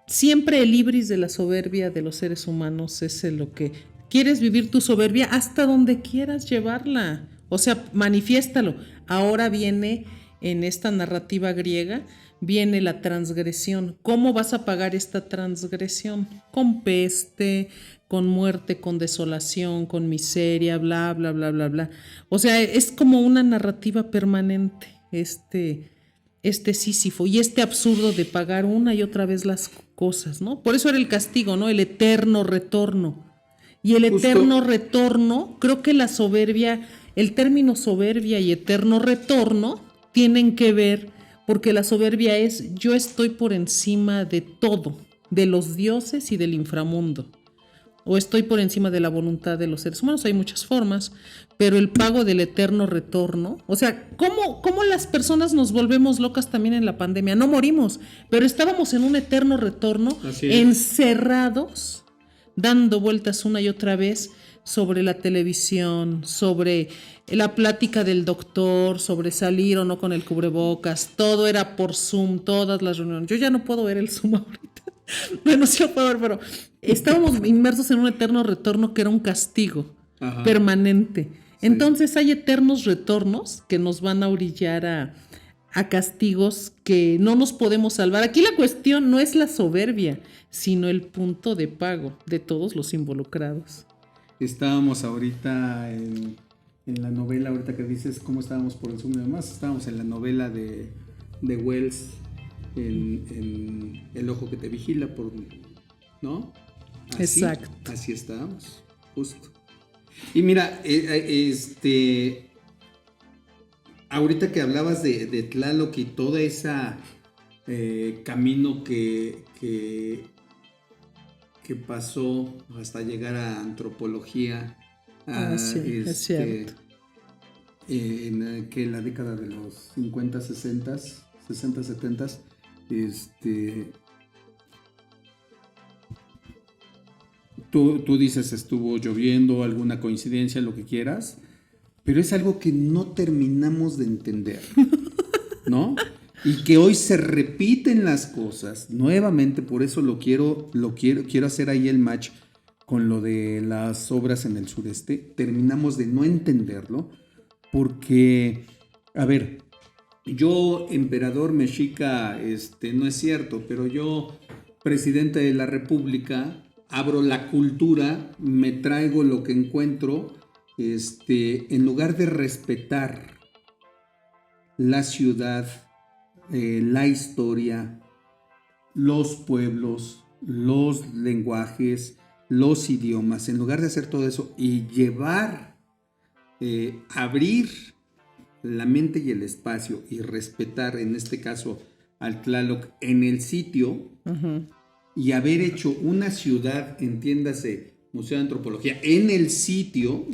Speaker 4: siempre el ibris de la soberbia de los seres humanos es lo que quieres vivir tu soberbia hasta donde quieras llevarla. O sea, manifiéstalo. Ahora viene en esta narrativa griega, viene la transgresión. ¿Cómo vas a pagar esta transgresión? Con peste, con muerte, con desolación, con miseria, bla, bla, bla, bla, bla. O sea, es como una narrativa permanente, este Sísifo y este absurdo de pagar una y otra vez las cosas, ¿no? Por eso era el castigo, ¿no? El eterno retorno. Y el eterno retorno, creo que la soberbia, el término soberbia y eterno retorno tienen que ver, porque la soberbia es yo estoy por encima de todo, de los dioses y del inframundo. O estoy por encima de la voluntad de los seres humanos, hay muchas formas, pero el pago del eterno retorno, o sea, ¿cómo las personas nos volvemos locas también en la pandemia? No morimos, pero estábamos en un eterno retorno, encerrados, dando vueltas una y otra vez sobre la televisión, sobre la plática del doctor, sobre salir o no con el cubrebocas, todo era por Zoom, todas las reuniones. Yo ya no puedo ver el Zoom ahorita. Bueno, sí lo puedo ver, pero estábamos inmersos en un eterno retorno que era un castigo permanente. Entonces hay eternos retornos que nos van a orillar a castigos que no nos podemos salvar. Aquí la cuestión no es la soberbia, sino el punto de pago de todos los involucrados.
Speaker 3: Estábamos ahorita en la novela, ahorita que dices cómo estábamos por encima de demás, estábamos en la novela de Wells, en El ojo que te vigila, ¿no?
Speaker 4: Exacto.
Speaker 3: Así estábamos, justo. Y mira, ahorita que hablabas de Tlaloc y todo ese camino que pasó hasta llegar a antropología,
Speaker 4: es cierto.
Speaker 3: En la década de los 50, 60, 70, tú dices estuvo lloviendo, alguna coincidencia, lo que quieras, pero es algo que no terminamos de entender, ¿no? Y que hoy se repiten las cosas nuevamente, por eso quiero hacer ahí el match con lo de las obras en el sureste. Terminamos de no entenderlo porque, a ver, yo, emperador mexica, no es cierto, pero yo, presidente de la República, abro la cultura, me traigo lo que encuentro, en lugar de respetar la ciudad, la historia, los pueblos, los lenguajes, los idiomas, en lugar de hacer todo eso y abrir la mente y el espacio y respetar, en este caso, al Tlaloc en el sitio, y haber hecho una ciudad, entiéndase, Museo de Antropología, en el sitio,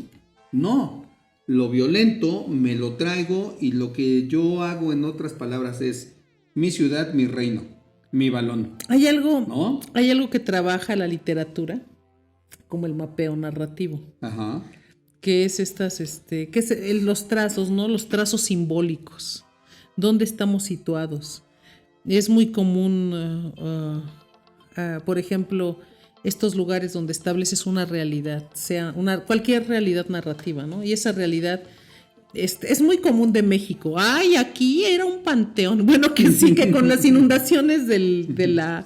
Speaker 3: no. Lo violento me lo traigo y lo que yo hago, en otras palabras, es mi ciudad, mi reino, mi balón.
Speaker 4: Hay algo,
Speaker 3: ¿no?
Speaker 4: Hay algo que trabaja la literatura, como el mapeo narrativo. Que es los trazos, ¿no? Los trazos simbólicos. ¿Dónde estamos situados? Es muy común, por ejemplo, estos lugares donde estableces una realidad, sea cualquier realidad narrativa, ¿no? Y esa realidad es muy común de México. ¡Ay, aquí era un panteón! Bueno, que sí, que con las inundaciones del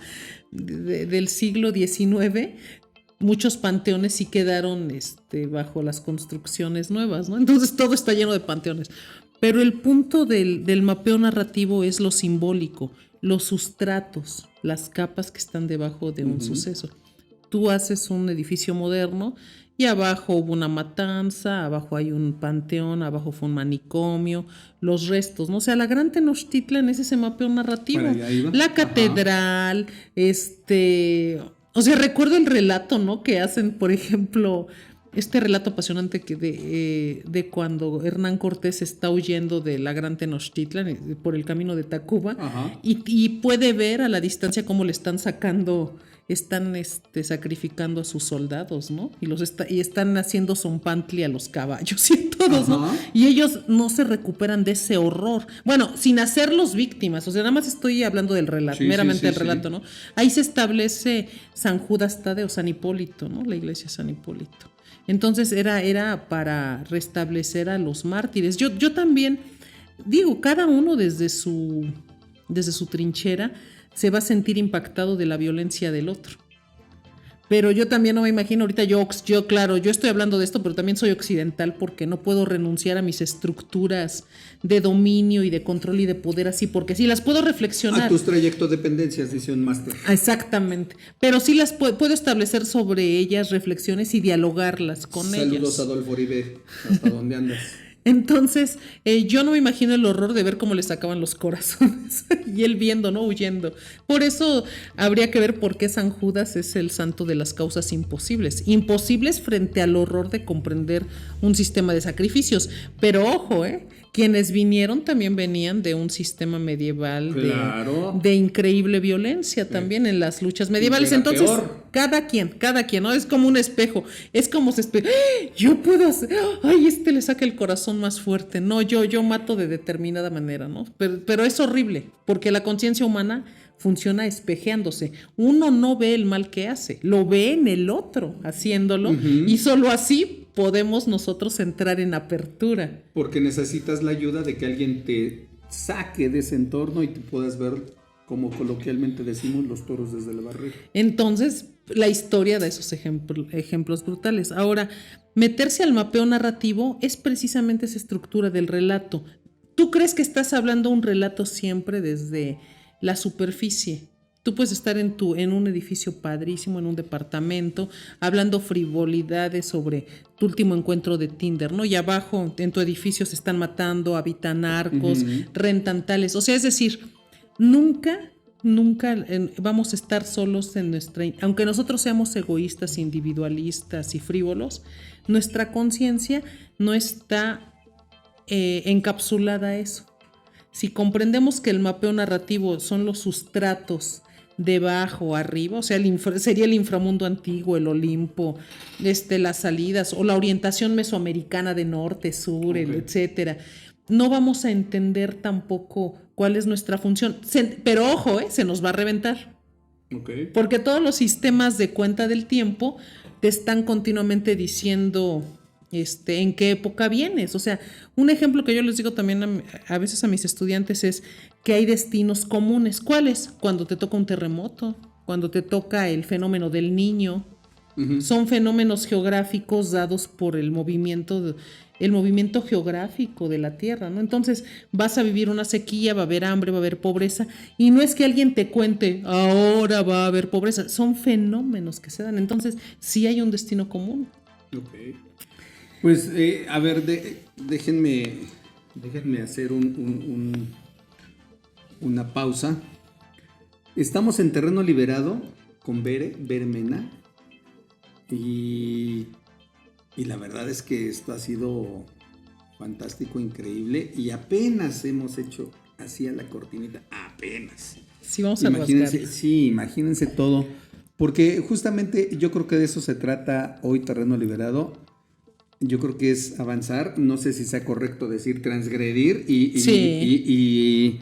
Speaker 4: siglo XIX, muchos panteones sí quedaron bajo las construcciones nuevas, ¿no? Entonces todo está lleno de panteones. Pero el punto del mapeo narrativo es lo simbólico, los sustratos, las capas que están debajo de un suceso. Tú haces un edificio moderno y abajo hubo una matanza, abajo hay un panteón, abajo fue un manicomio, los restos, ¿no? O sea, la Gran Tenochtitlan es ese mapeo narrativo. La catedral, o sea, recuerdo el relato, ¿no? Que hacen, por ejemplo, este relato apasionante de cuando Hernán Cortés está huyendo de la Gran Tenochtitlan por el camino de Tacuba.
Speaker 3: Ajá.
Speaker 4: y puede ver a la distancia cómo le están sacando, están sacrificando a sus soldados, ¿no? Y están haciendo zompantli a los caballos y a todos, ¿no?
Speaker 3: Ajá.
Speaker 4: Y ellos no se recuperan de ese horror. Bueno, sin hacerlos víctimas, o sea, nada más estoy hablando del relato,
Speaker 3: Sí,
Speaker 4: meramente
Speaker 3: sí,
Speaker 4: del
Speaker 3: sí,
Speaker 4: relato, ¿no? Ahí se establece San Judas Tadeo, San Hipólito, ¿no? La iglesia San Hipólito. Entonces era para restablecer a los mártires. Yo también digo, cada uno desde su trinchera se va a sentir impactado de la violencia del otro. Pero yo también no me imagino, ahorita claro, yo estoy hablando de esto, pero también soy occidental porque no puedo renunciar a mis estructuras de dominio y de control y de poder así, porque sí las puedo reflexionar.
Speaker 3: A tus trayectodependencias, dice un máster.
Speaker 4: Exactamente, pero sí las puedo establecer sobre ellas reflexiones y dialogarlas con ellas.
Speaker 3: Saludos, Adolfo Uribe, hasta dónde andas.
Speaker 4: Entonces, yo no me imagino el horror de ver cómo le sacaban los corazones y él viendo, ¿no? Huyendo. Por eso habría que ver por qué San Judas es el santo de las causas imposibles. Imposibles frente al horror de comprender un sistema de sacrificios. Pero ojo, quienes vinieron también venían de un sistema medieval
Speaker 3: Claro.
Speaker 4: de increíble violencia también en las luchas medievales.
Speaker 3: Era
Speaker 4: Entonces,
Speaker 3: peor.
Speaker 4: cada quien, ¿no? Es como un espejo. Es como se espeja. Yo puedo hacer. Ay, le saca el corazón más fuerte. No, yo mato de determinada manera, ¿no? Pero es horrible, porque la conciencia humana funciona espejeándose. Uno no ve el mal que hace, lo ve en el otro haciéndolo, y solo así podemos nosotros entrar en apertura.
Speaker 3: Porque necesitas la ayuda de que alguien te saque de ese entorno y te puedas ver, como coloquialmente decimos, los toros desde el barril.
Speaker 4: Entonces, la historia da esos ejemplos brutales. Ahora, meterse al mapeo narrativo es precisamente esa estructura del relato. ¿Tú crees que estás hablando un relato siempre desde la superficie? Tú puedes estar en un edificio padrísimo, en un departamento, hablando frivolidades sobre tu último encuentro de Tinder, ¿no? Y abajo en tu edificio se están matando, habitan narcos, rentan tales. O sea, es decir, nunca vamos a estar solos en aunque nosotros seamos egoístas, individualistas y frívolos, nuestra conciencia no está encapsulada a eso. Si comprendemos que el mapeo narrativo son los sustratos de abajo arriba, o sea, sería el inframundo antiguo, el Olimpo, las salidas o la orientación mesoamericana de norte, sur, etcétera. No vamos a entender tampoco cuál es nuestra función. Pero ojo, se nos va a reventar.
Speaker 3: Okay.
Speaker 4: Porque todos los sistemas de cuenta del tiempo te están continuamente diciendo en qué época vienes. O sea, un ejemplo que yo les digo también a veces a mis estudiantes es que hay destinos comunes. ¿Cuáles? Cuando te toca un terremoto, cuando te toca el fenómeno del Niño. Son fenómenos geográficos dados por el movimiento geográfico de la Tierra, ¿no? Entonces vas a vivir una sequía, va a haber hambre, va a haber pobreza, y no es que alguien te cuente, ahora va a haber pobreza, son fenómenos que se dan. Entonces sí hay un destino común.
Speaker 3: Okay. Pues, a ver, déjenme hacer una pausa. Estamos en Terreno Liberado con Bere Mena. Y la verdad es que esto ha sido fantástico, increíble. Y apenas hemos hecho así a la cortinita. Apenas.
Speaker 4: Sí, vamos a rasgar.
Speaker 3: Sí, imagínense todo. Porque justamente yo creo que de eso se trata hoy Terreno Liberado. Yo creo que es avanzar. No sé si sea correcto decir transgredir y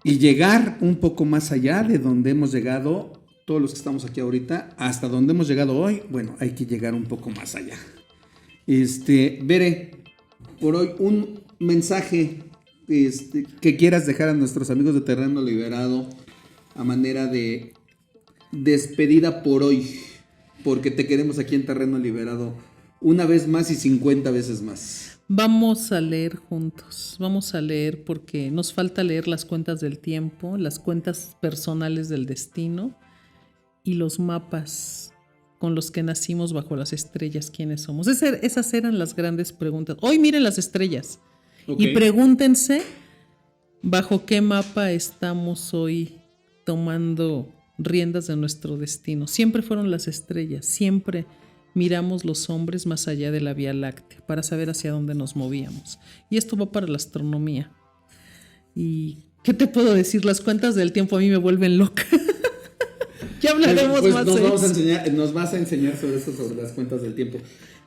Speaker 3: llegar un poco más allá de donde hemos llegado. Todos los que estamos aquí ahorita, hasta donde hemos llegado hoy, bueno, hay que llegar un poco más allá. Bere, por hoy un mensaje que quieras dejar a nuestros amigos de Terreno Liberado a manera de despedida por hoy, porque te queremos aquí en Terreno Liberado una vez más y 50 veces más.
Speaker 4: Vamos a leer juntos, vamos a leer porque nos falta leer las cuentas del tiempo, las cuentas personales del destino y los mapas con los que nacimos bajo las estrellas, ¿quiénes somos? Esas eran las grandes preguntas. Hoy miren las estrellas y pregúntense bajo qué mapa estamos hoy tomando riendas de nuestro destino. Siempre fueron las estrellas, siempre miramos los hombres más allá de la Vía Láctea para saber hacia dónde nos movíamos. Y esto va para la astronomía. ¿Y qué te puedo decir? Las cuentas del tiempo a mí me vuelven loca. Ya hablaremos
Speaker 3: Pues
Speaker 4: más
Speaker 3: nos
Speaker 4: de
Speaker 3: vamos a
Speaker 4: eso.
Speaker 3: enseñar, nos vas a enseñar sobre eso, sobre las cuentas del tiempo.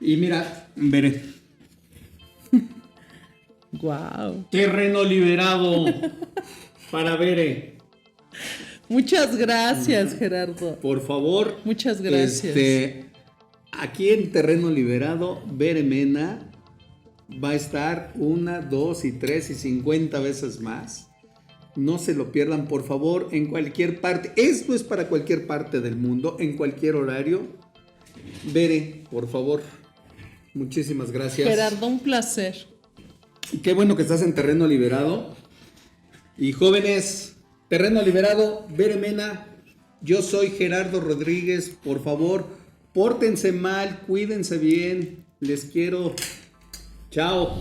Speaker 3: Y mira, veré.
Speaker 4: Wow.
Speaker 3: Terreno liberado para Bere.
Speaker 4: Muchas gracias, Gerardo.
Speaker 3: Por favor.
Speaker 4: Muchas gracias.
Speaker 3: Aquí en Terreno Liberado, Bere Mena va a estar 1, 2 y 3 y 50 veces más. No se lo pierdan, por favor, en cualquier parte. Esto es para cualquier parte del mundo, en cualquier horario. Bere, por favor. Muchísimas gracias.
Speaker 4: Gerardo, un placer.
Speaker 3: Qué bueno que estás en Terreno Liberado. Y jóvenes, Terreno Liberado, Bere Mena, yo soy Gerardo Rodríguez. Por favor, pórtense mal, cuídense bien. Les quiero. Chao.